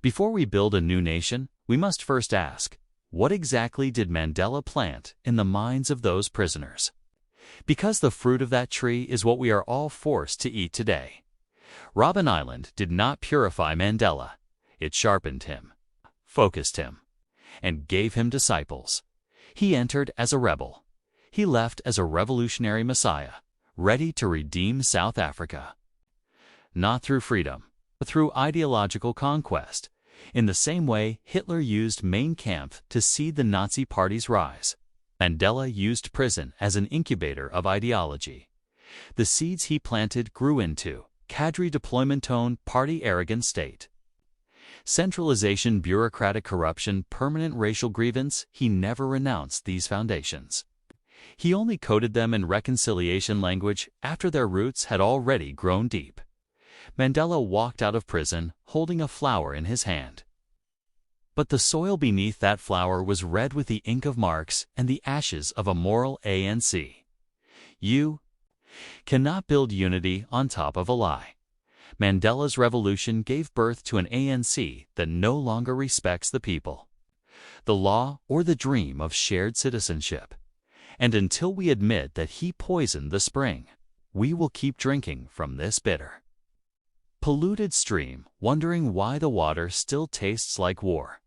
Before we build a new nation, we must first ask, what exactly did Mandela plant in the minds of those prisoners? Because the fruit of that tree is what we are all forced to eat today. Robben Island did not purify Mandela. It sharpened him, focused him, and gave him disciples. He entered as a rebel. He left as a revolutionary messiah, ready to redeem South Africa. Not through freedom, but through ideological conquest. In the same way Hitler used Mein Kampf to seed the Nazi Party's rise, Mandela used prison as an incubator of ideology. The seeds he planted grew into cadre deployment tone, party arrogant state, centralization, bureaucratic corruption, permanent racial grievance. He never renounced these foundations. He only coded them in reconciliation language after their roots had already grown deep. Mandela walked out of prison holding a flower in his hand. But the soil beneath that flower was red with the ink of Marx and the ashes of a moral ANC. You cannot build unity on top of a lie. Mandela's revolution gave birth to an ANC that no longer respects the people, the law, or the dream of shared citizenship. And until we admit that he poisoned the spring, we will keep drinking from this bitter, polluted stream, wondering why the water still tastes like war.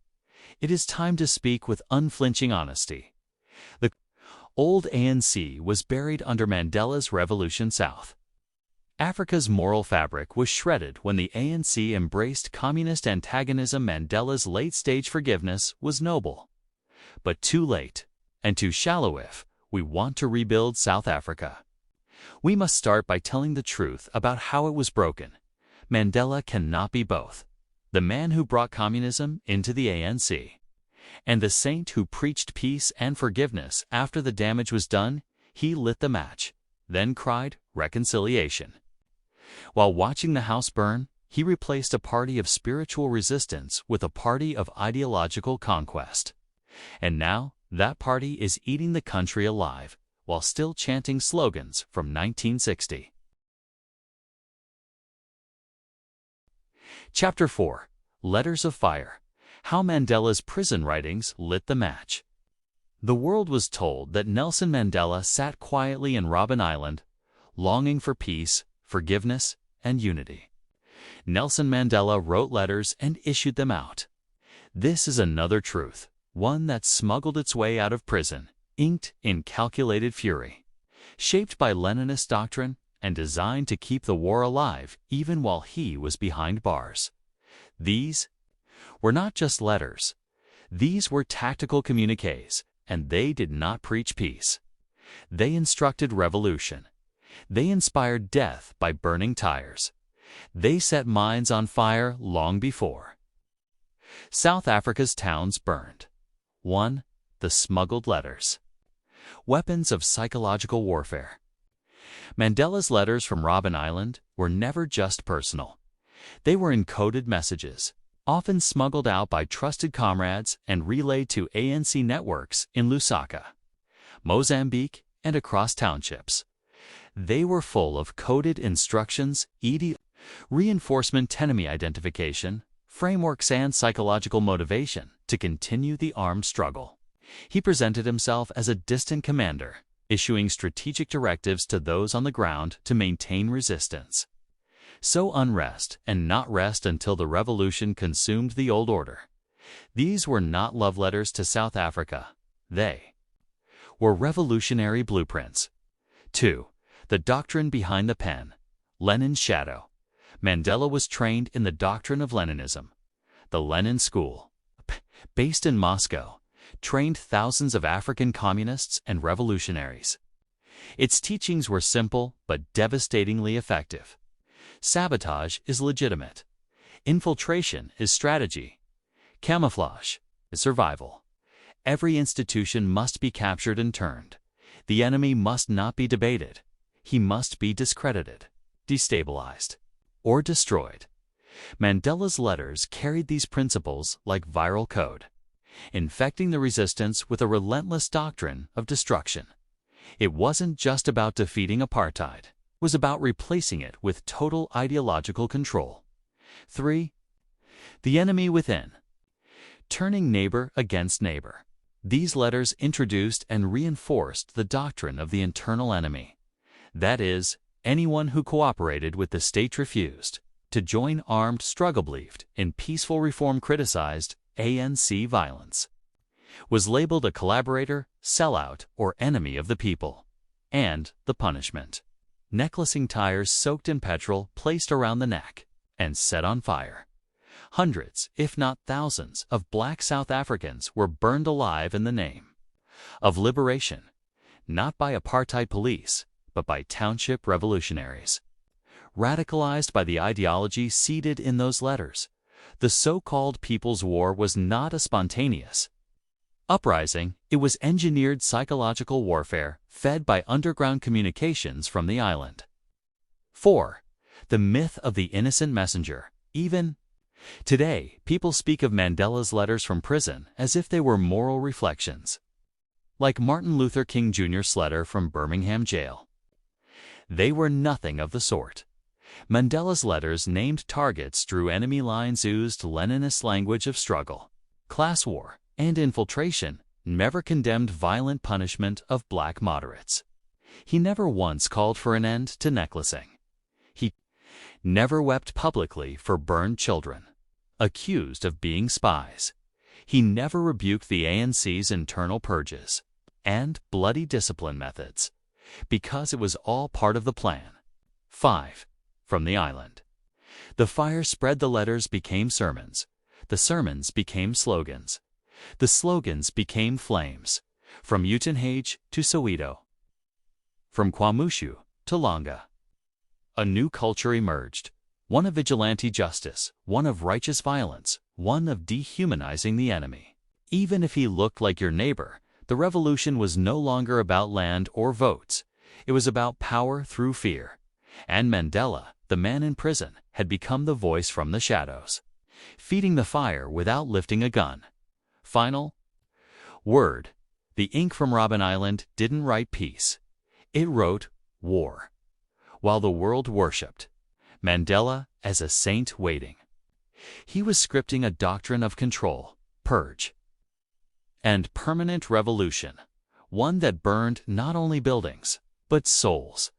It is time to speak with unflinching honesty. The old ANC was buried under Mandela's revolution. South Africa's moral fabric was shredded when the ANC embraced communist antagonism. Mandela's late-stage forgiveness was noble, but too late, and too shallow if we want to rebuild South Africa. We must start by telling the truth about how it was broken. Mandela cannot be both the man who brought communism into the ANC and the saint who preached peace and forgiveness after the damage was done. He lit the match, then cried reconciliation. While watching the house burn, he replaced a party of spiritual resistance with a party of ideological conquest. And now, that party is eating the country alive while still chanting slogans from 1960. Chapter 4. Letters of Fire. How Mandela's prison writings lit the match. The world was told that Nelson Mandela sat quietly in Robben Island, longing for peace, forgiveness, and unity. Nelson Mandela wrote letters and issued them out. This is another truth, one that smuggled its way out of prison, inked in calculated fury, shaped by Leninist doctrine and designed to keep the war alive even while he was behind bars. These were not just letters. These were tactical communiques, and they did not preach peace. They instructed revolution. They inspired death by burning tires. They set minds on fire long before. South Africa's towns burned. 1. The smuggled letters. Weapons of psychological warfare. Mandela's letters from Robben Island were never just personal. They were encoded messages, often smuggled out by trusted comrades and relayed to ANC networks in Lusaka, Mozambique, and across townships. They were full of coded instructions, reinforcement, enemy identification, frameworks, and psychological motivation to continue the armed struggle. He presented himself as a distant commander, issuing strategic directives to those on the ground to maintain resistance. So unrest and not rest until the revolution consumed the old order. These were not love letters to South Africa. They were revolutionary blueprints. 2. The doctrine behind the pen. Lenin's shadow. Mandela was trained in the doctrine of Leninism. The Lenin School, based in Moscow, trained thousands of African communists and revolutionaries. Its teachings were simple but devastatingly effective. Sabotage is legitimate. Infiltration is strategy. Camouflage is survival. Every institution must be captured and turned. The enemy must not be debated. He must be discredited, destabilized, or destroyed. Mandela's letters carried these principles like viral code, infecting the resistance with a relentless doctrine of destruction. It wasn't just about defeating apartheid. It was about replacing it with total ideological control. 3. The enemy within. Turning neighbor against neighbor. These letters introduced and reinforced the doctrine of the internal enemy. That is, anyone who cooperated with the state refused to join armed struggle, believed in peaceful reform, criticized ANC violence, was labeled a collaborator, sellout, or enemy of the people. And the punishment: necklacing, tires soaked in petrol placed around the neck and set on fire. Hundreds, if not thousands, of black South Africans were burned alive in the name of liberation, not by apartheid police, but by township revolutionaries. Radicalized by the ideology seeded in those letters, the so-called People's War was not a spontaneous uprising. It was engineered psychological warfare fed by underground communications from the island. 4. The myth of the innocent messenger. Even today, people speak of Mandela's letters from prison as if they were moral reflections, like Martin Luther King Jr.'s letter from Birmingham jail. They were nothing of the sort. Mandela's letters named targets, drew enemy lines, oozed Leninist language of struggle, class war, and infiltration, never condemned violent punishment of black moderates. He never once called for an end to necklacing. He never wept publicly for burned children, accused of being spies. He never rebuked the ANC's internal purges and bloody discipline methods, because it was all part of the plan. 5. From the island. The fire spread, the letters became sermons. The sermons became slogans. The slogans became flames. From Uitenhage to Soweto. From KwaMashu to Langa. A new culture emerged. One of vigilante justice, one of righteous violence, one of dehumanizing the enemy. Even if he looked like your neighbor, the revolution was no longer about land or votes. It was about power through fear. And Mandela, the man in prison, had become the voice from the shadows, feeding the fire without lifting a gun. Final word: the ink from Robben Island didn't write peace. It wrote war. While the world worshipped Mandela as a saint waiting, he was scripting a doctrine of control, purge, and permanent revolution, one that burned not only buildings, but souls.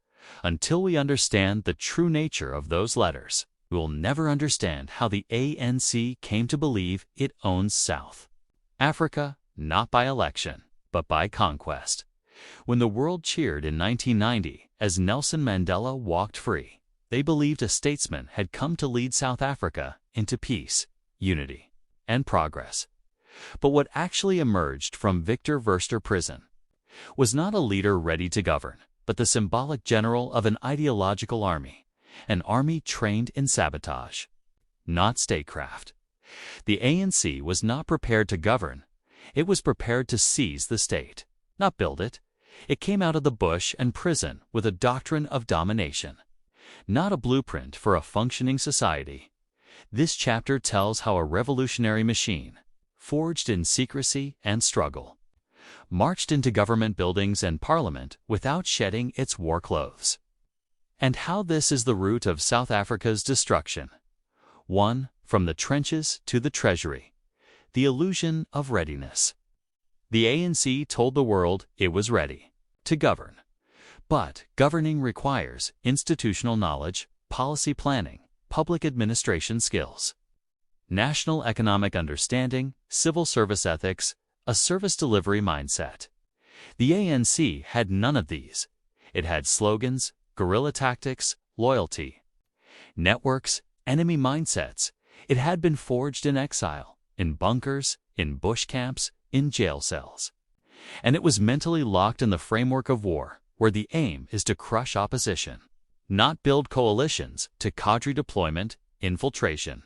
Until we understand the true nature of those letters, we will never understand how the ANC came to believe it owns South Africa, not by election, but by conquest. When the world cheered in 1990 as Nelson Mandela walked free, they believed a statesman had come to lead South Africa into peace, unity, and progress. But what actually emerged from Victor Verster prison was not a leader ready to govern, but the symbolic general of an ideological army, an army trained in sabotage, not statecraft. The ANC was not prepared to govern. It was prepared to seize the state, not build it. It came out of the bush and prison with a doctrine of domination, not a blueprint for a functioning society. This chapter tells how a revolutionary machine, forged in secrecy and struggle, marched into government buildings and parliament without shedding its war clothes. And how this is the root of South Africa's destruction. 1. From the trenches to the treasury. The illusion of readiness. The ANC told the world it was ready to govern. But governing requires institutional knowledge, policy planning, public administration skills, national economic understanding, civil service ethics, a service delivery mindset. The ANC had none of these. It had slogans, guerrilla tactics, loyalty, networks, enemy mindsets. It had been forged in exile, in bunkers, in bush camps, in jail cells. And it was mentally locked in the framework of war, where the aim is to crush opposition, not build coalitions, to cadre deployment, infiltration,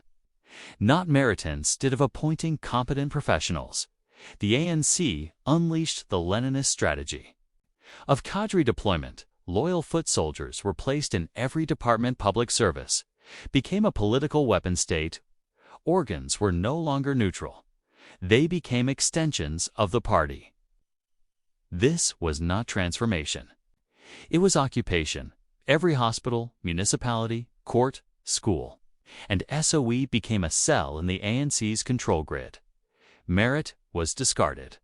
not merit instead of appointing competent professionals. The ANC unleashed the Leninist strategy of cadre deployment. Loyal foot soldiers were placed in every department. Public service became a political weapon state. Organs were no longer neutral. They became extensions of the party. This was not transformation. It was occupation. Every hospital, municipality, court, school, and SOE became a cell in the ANC's control grid. Merit was discarded.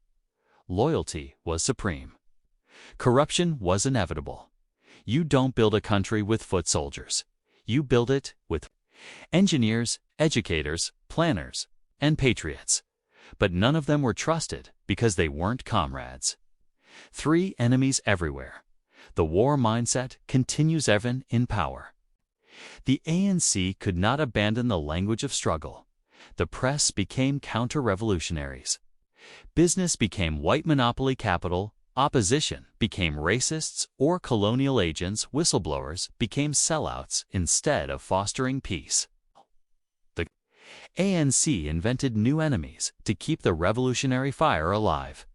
Loyalty was supreme. Corruption was inevitable. You don't build a country with foot soldiers. You build it with engineers, educators, planners, and patriots. But none of them were trusted because they weren't comrades. 3. Enemies everywhere. The war mindset continues even in power. The ANC could not abandon the language of struggle. The press became counter-revolutionaries. Business became white monopoly capital. Opposition became racists or colonial agents. Whistleblowers became sellouts instead of fostering peace. The ANC invented new enemies to keep the revolutionary fire alive.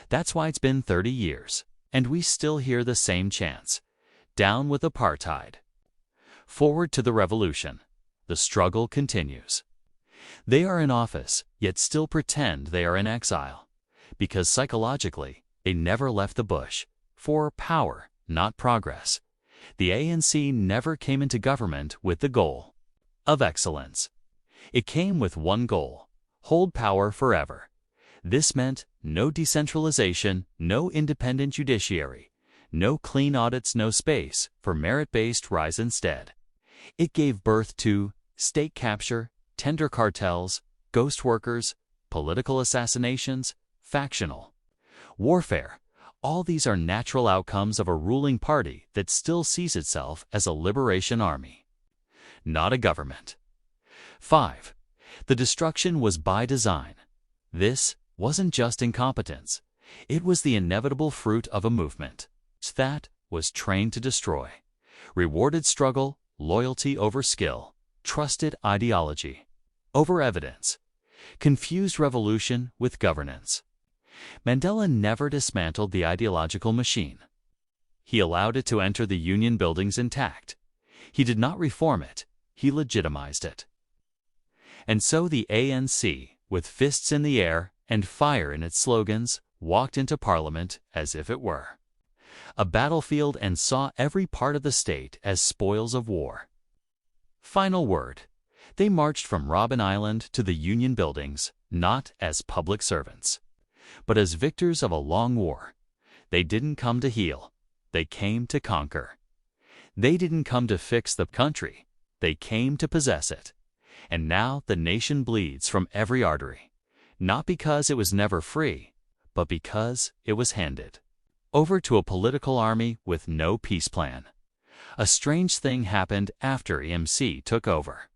That's why it's been 30 years, and we still hear the same chants. Down with apartheid. Forward to the revolution. The struggle continues. They are in office, yet still pretend they are in exile, because psychologically, they never left the bush. For power, not progress. The ANC never came into government with the goal of excellence. It came with one goal: hold power forever. This meant no decentralization, no independent judiciary, no clean audits, no space for merit-based rise. Instead, it gave birth to state capture, tender cartels, ghost workers, political assassinations, factional warfare. All these are natural outcomes of a ruling party that still sees itself as a liberation army, not a government. 5. The destruction was by design. This wasn't just incompetence. It was the inevitable fruit of a movement that was trained to destroy. Rewarded struggle, loyalty over skill, trusted ideology over evidence, confused revolution with governance. Mandela never dismantled the ideological machine. He allowed it to enter the union buildings intact. He did not reform it, he legitimized it. And so the ANC, with fists in the air and fire in its slogans, walked into Parliament as if it were a battlefield and saw every part of the state as spoils of war. Final word. They marched from Robben Island to the Union buildings, not as public servants, but as victors of a long war. They didn't come to heal. They came to conquer. They didn't come to fix the country. They came to possess it. And now the nation bleeds from every artery, not because it was never free, but because it was handed. over to a political army with no peace plan. A strange thing happened after EMC took over.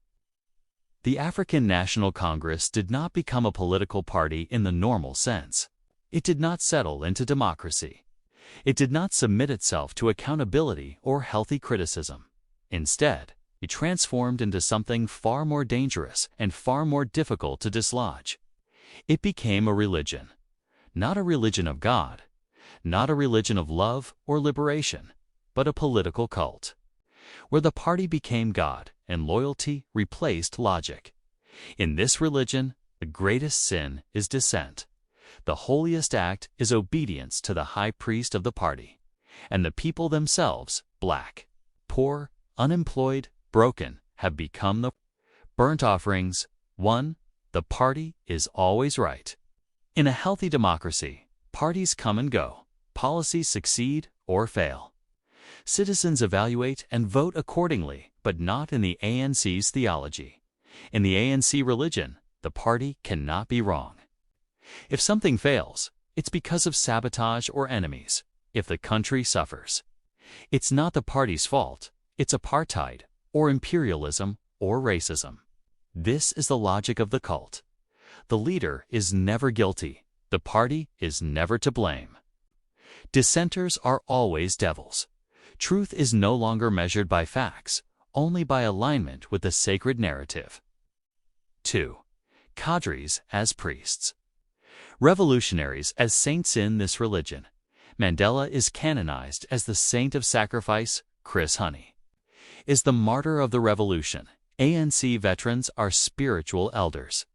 The African National Congress did not become a political party in the normal sense. It did not settle into democracy. It did not submit itself to accountability or healthy criticism. Instead, it transformed into something far more dangerous and far more difficult to dislodge. It became a religion. Not a religion of God, not a religion of love or liberation, but a political cult, where the party became God and loyalty replaced logic. In this religion, the greatest sin is dissent. The holiest act is obedience to the high priest of the party, and the people themselves, black, poor, unemployed, broken, have become the burnt offerings. 1. The party is always right. In a healthy democracy, parties come and go, policies succeed or fail. Citizens evaluate and vote accordingly, but not in the ANC's theology. In the ANC religion, the party cannot be wrong. If something fails, it's because of sabotage or enemies. If the country suffers, it's not the party's fault. It's apartheid, or imperialism, or racism. This is the logic of the cult. The leader is never guilty. The party is never to blame. Dissenters are always devils. Truth is no longer measured by facts, only by alignment with the sacred narrative. 2. Cadres as priests. Revolutionaries as saints in this religion. Mandela is canonized as the saint of sacrifice. Chris Honey is the martyr of the revolution. ANC veterans are spiritual elders.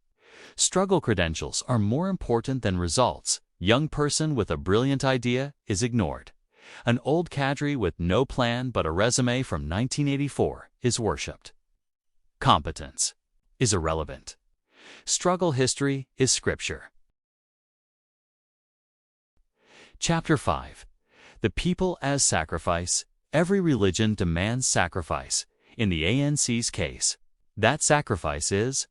Struggle credentials are more important than results. Young person with a brilliant idea is ignored. An old cadre with no plan but a resume from 1984 is worshipped. Competence is irrelevant. Struggle history is scripture. Chapter 5. The people as sacrifice. Every religion demands sacrifice. In the ANC's case, that sacrifice is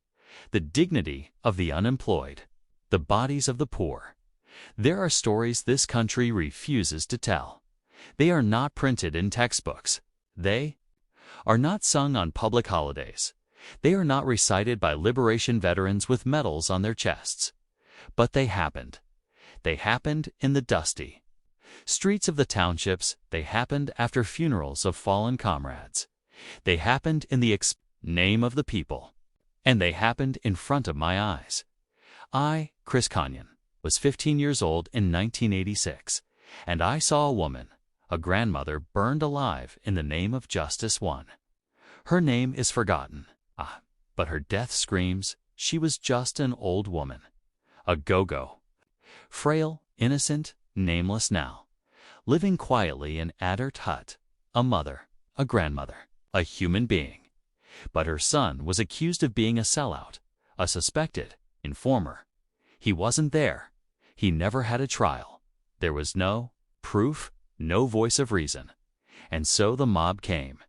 the dignity of the unemployed, the bodies of the poor. There are stories this country refuses to tell. They are not printed in textbooks. They are not sung on public holidays. They are not recited by liberation veterans with medals on their chests. But they happened. They happened in the dusty streets of the townships. They happened after funerals of fallen comrades. They happened in the name of the people. And they happened in front of my eyes. I, Chris Conyon, was 15 years old in 1986, and I saw a woman, a grandmother, burned alive in the name of Justice 1. Her name is forgotten, but her death screams she was just an old woman, a go-go, frail, innocent, nameless now, living quietly in Adert hut, a mother, a grandmother, a human being. But her son was accused of being a sellout, a suspected informer. He wasn't there. He never had a trial. There was no proof, no voice of reason. And so the mob came.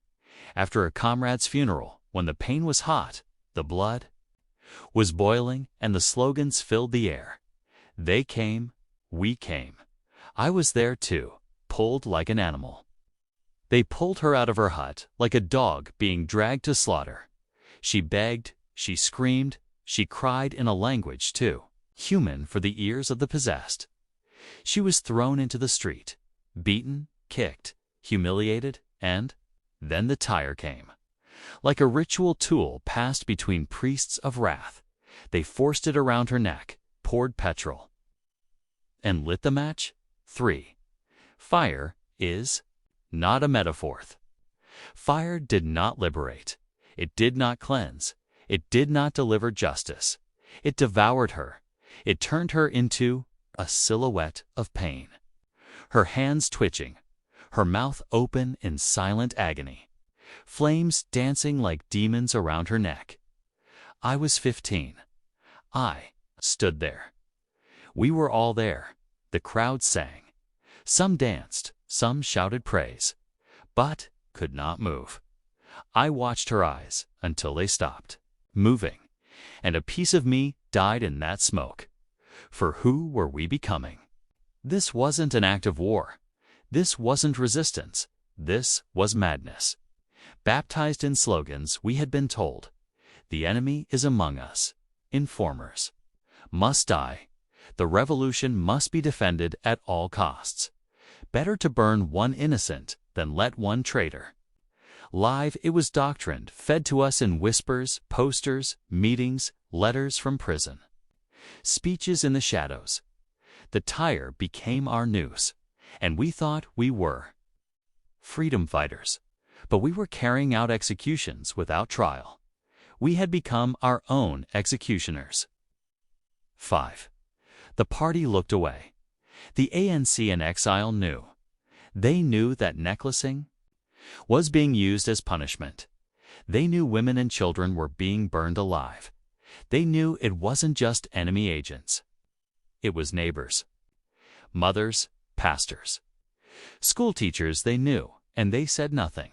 After a comrade's funeral, when the pain was hot, the blood was boiling, and the slogans filled the air. They came, we came. I was there too, pulled like an animal. They pulled her out of her hut like a dog being dragged to slaughter. She begged, she screamed, she cried in a language too human for the ears of the possessed. She was thrown into the street, beaten, kicked, humiliated, and then the tire came. Like a ritual tool passed between priests of wrath, they forced it around her neck, poured petrol, and lit the match. 3. Fire is not a metaphor. Fire did not liberate. It did not cleanse. It did not deliver justice. It devoured her. It turned her into a silhouette of pain. Her hands twitching, her mouth open in silent agony, flames dancing like demons around her neck. I was 15. I stood there. We were all there. The crowd sang. Some danced, some shouted praise, but could not move. I watched her eyes until they stopped moving, and a piece of me died in that smoke. For who were we becoming? This wasn't an act of war. This wasn't resistance. This was madness. Baptized in slogans, we had been told, "The enemy is among us. Informers must die. The revolution must be defended at all costs. Better to burn one innocent than let one traitor." Live, it was doctrine fed to us in whispers, posters, meetings, letters from prison. Speeches in the shadows. The tire became our noose, and we thought we were freedom fighters. But we were carrying out executions without trial. We had become our own executioners. 5. The party looked away. The ANC in exile knew. They knew that necklacing was being used as punishment. They knew women and children were being burned alive. They knew it wasn't just enemy agents. It was neighbors, mothers, pastors, school teachers. They knew, and they said nothing.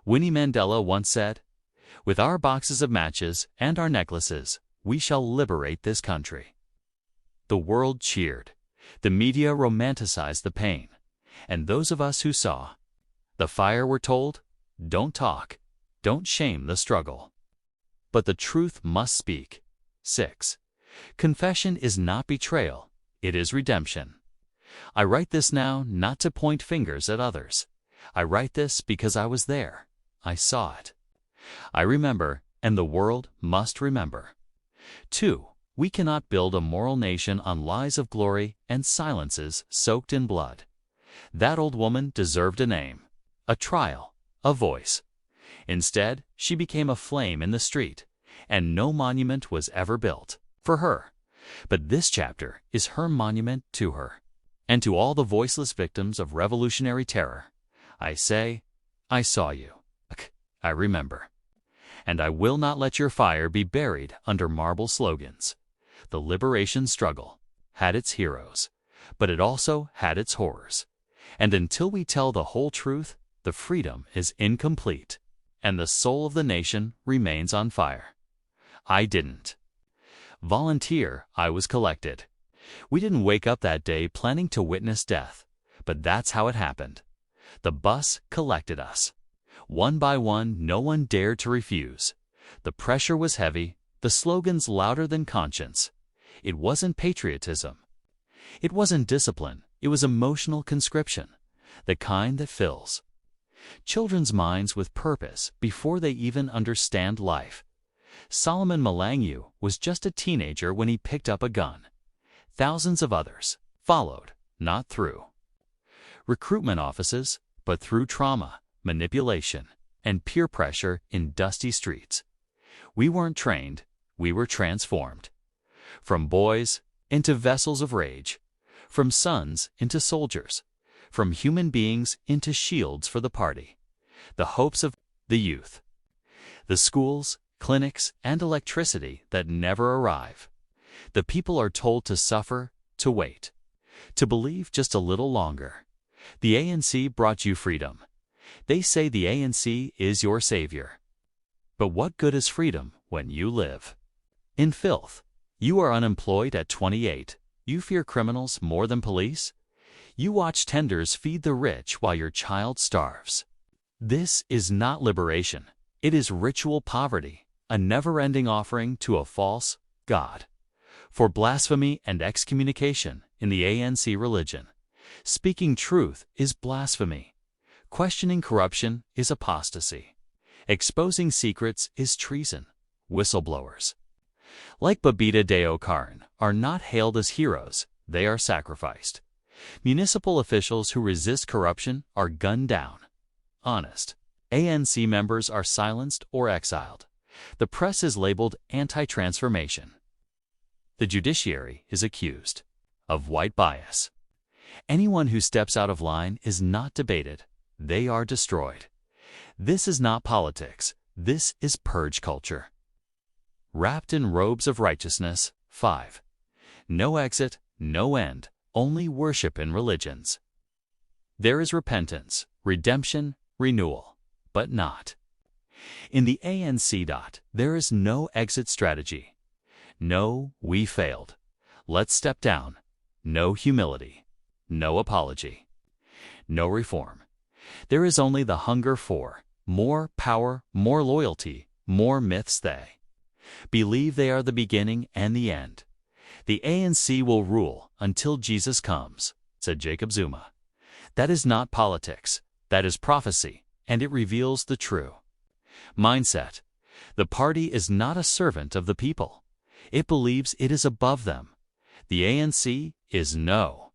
Winnie Mandela once said, "With our boxes of matches and our necklaces, we shall liberate this country." The world cheered. The media romanticized the pain. And those of us who saw the fire were told, "Don't talk, don't shame the struggle." But the truth must speak. 6. Confession is not betrayal, it is redemption. I write this now not to point fingers at others. I write this because I was there. I saw it. I remember, and the world must remember. 2. We cannot build a moral nation on lies of glory and silences soaked in blood. That old woman deserved a name, a trial, a voice. Instead, she became a flame in the street, and no monument was ever built for her. But this chapter is her monument to her, and to all the voiceless victims of revolutionary terror. I say, I saw you. I remember. And I will not let your fire be buried under marble slogans. The liberation struggle had its heroes, but it also had its horrors. And until we tell the whole truth, the freedom is incomplete, and the soul of the nation remains on fire. I didn't volunteer, I was collected. We didn't wake up that day planning to witness death, but that's how it happened. The bus collected us. One by one, no one dared to refuse. The pressure was heavy, the slogans louder than conscience. It wasn't patriotism. It wasn't discipline. It was emotional conscription, the kind that fills children's minds with purpose before they even understand life. Solomon Malangu was just a teenager when he picked up a gun. Thousands of others followed, not through recruitment offices, but through trauma, manipulation, and peer pressure in dusty streets. We weren't trained, we were transformed. From boys into vessels of rage, from sons into soldiers, from human beings into shields for the party. The hopes of the youth, the schools, clinics, and electricity that never arrive. The people are told to suffer, to wait, to believe just a little longer. The ANC brought you freedom. They say the ANC is your savior. But what good is freedom when you live in filth? You are unemployed at 28. You fear criminals more than police. You watch tenders feed the rich while your child starves. This is not liberation. It is ritual poverty, a never-ending offering to a false god. For blasphemy and excommunication in the ANC religion, speaking truth is blasphemy. Questioning corruption is apostasy. Exposing secrets is treason. Whistleblowers, like Babita Deokaran, are not hailed as heroes, they are sacrificed. Municipal officials who resist corruption are gunned down. Honest ANC members are silenced or exiled. The press is labeled anti-transformation. The judiciary is accused of white bias. Anyone who steps out of line is not debated. They are destroyed. This is not politics. This is purge culture. Wrapped in robes of righteousness. 5. No exit, no end, only worship in religions. There is repentance, redemption, renewal, but not in the ANC. There is no exit strategy. No, we failed. Let's step down. No humility. No apology. no reform. There is only the hunger for more power, more loyalty, more myths. They believe they are the beginning and the end. The ANC will rule until Jesus comes, said Jacob Zuma. That is not politics, that is prophecy, and it reveals the true mindset. The party is not a servant of the people. It believes it is above them. The ANC is no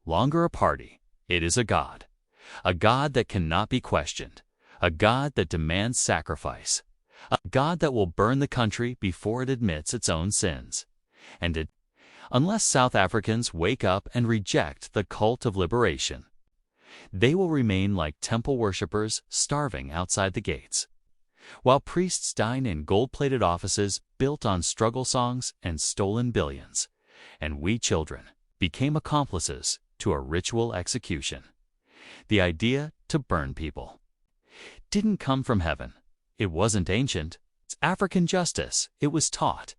longer a party. It is a God that cannot be questioned, a God that demands sacrifice, a God that will burn the country before it admits its own sins. And unless South Africans wake up and reject the cult of liberation, they will remain like temple worshippers starving outside the gates, while priests dine in gold-plated offices built on struggle songs and stolen billions, and we children became accomplices to a ritual execution. The idea to burn people didn't come from heaven. It wasn't ancient. It's African justice. It was taught.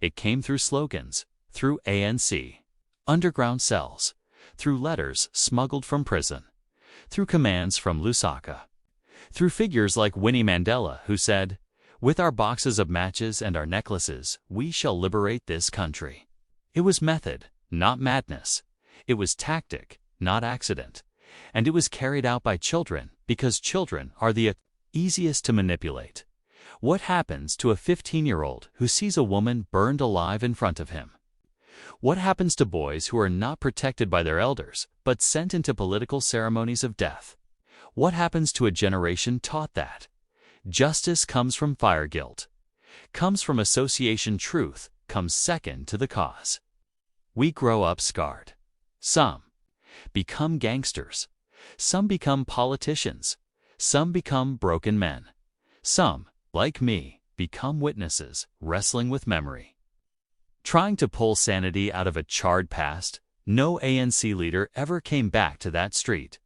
It came through slogans, through ANC, underground cells, through letters smuggled from prison, through commands from Lusaka, through figures like Winnie Mandela, who said, "With our boxes of matches and our necklaces, we shall liberate this country." It was method, not madness. It was tactic, not accident. And it was carried out by children, because children are the easiest to manipulate. What happens to a 15-year-old who sees a woman burned alive in front of him? What happens to boys who are not protected by their elders, but sent into political ceremonies of death? What happens to a generation taught that justice comes from fire guilt, comes from association? Truth comes second to the cause. We grow up scarred. Some become gangsters. Some become politicians. Some become broken men. Some, like me, become witnesses, wrestling with memory, trying to pull sanity out of a charred past. No ANC leader ever came back to that street.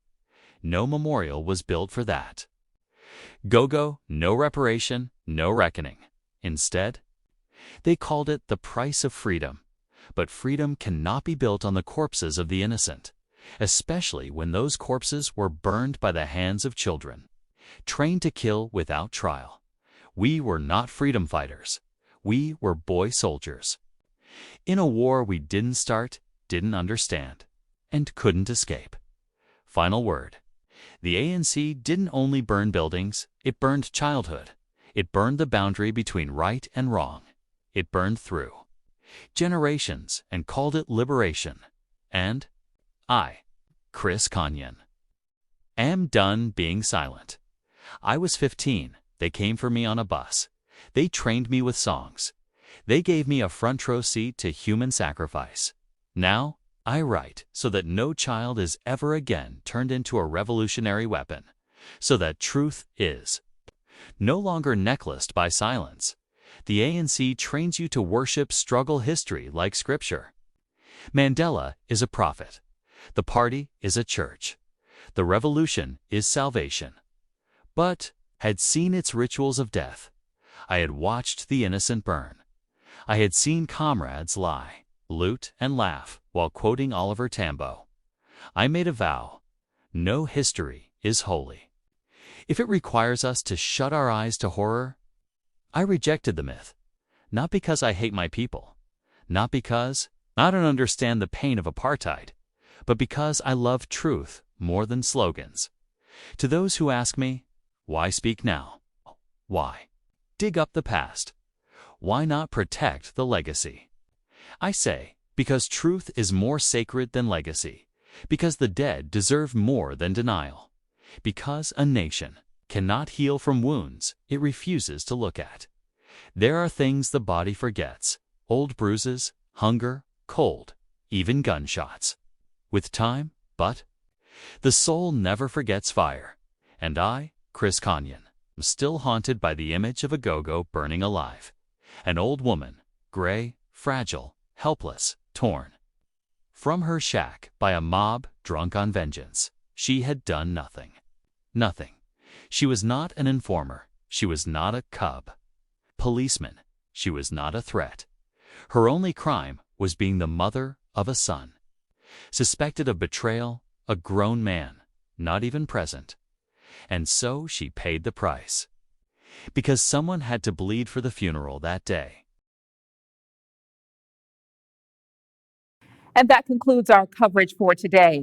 No memorial was built for that. Go-go, no reparation, no reckoning. Instead, they called it the price of freedom. But freedom cannot be built on the corpses of the innocent, especially when those corpses were burned by the hands of children, trained to kill without trial. We were not freedom fighters. We were boy soldiers. In a war we didn't start, didn't understand, and couldn't escape. Final word. The ANC didn't only burn buildings, it burned childhood. It burned the boundary between right and wrong. It burned through generations and called it liberation. And I, Chris Kanyan, am done being silent. I was 15. They came for me on a bus. They trained me with songs. They gave me a front row seat to human sacrifice. Now, I write so that no child is ever again turned into a revolutionary weapon, so that truth is no longer necklaced by silence. The ANC trains you to worship struggle history like scripture. Mandela is a prophet. The party is a church. The revolution is salvation. But had seen its rituals of death. I had watched the innocent burn. I had seen comrades lie, loot, and laugh while quoting Oliver Tambo. I made a vow. No history is holy. If it requires us to shut our eyes to horror, I rejected the myth. Not because I hate my people. Not because I don't understand the pain of apartheid, but because I love truth more than slogans. To those who ask me, why speak now? Why dig up the past? Why not protect the legacy? I say, because truth is more sacred than legacy. Because the dead deserve more than denial. Because a nation cannot heal from wounds it refuses to look at. There are things the body forgets: old bruises, hunger, cold, even gunshots. With time, but the soul never forgets fire. And I, Chris Kanyan, am still haunted by the image of a go-go burning alive. An old woman, gray, fragile, helpless, torn from her shack by a mob drunk on vengeance. She had done nothing. Nothing. She was not an informer. She was not a cub policeman. She was not a threat. Her only crime was being the mother of a son. Suspected of betrayal, a grown man, not even present. And so she paid the price. Because someone had to bleed for the funeral that day. And that concludes our coverage for today.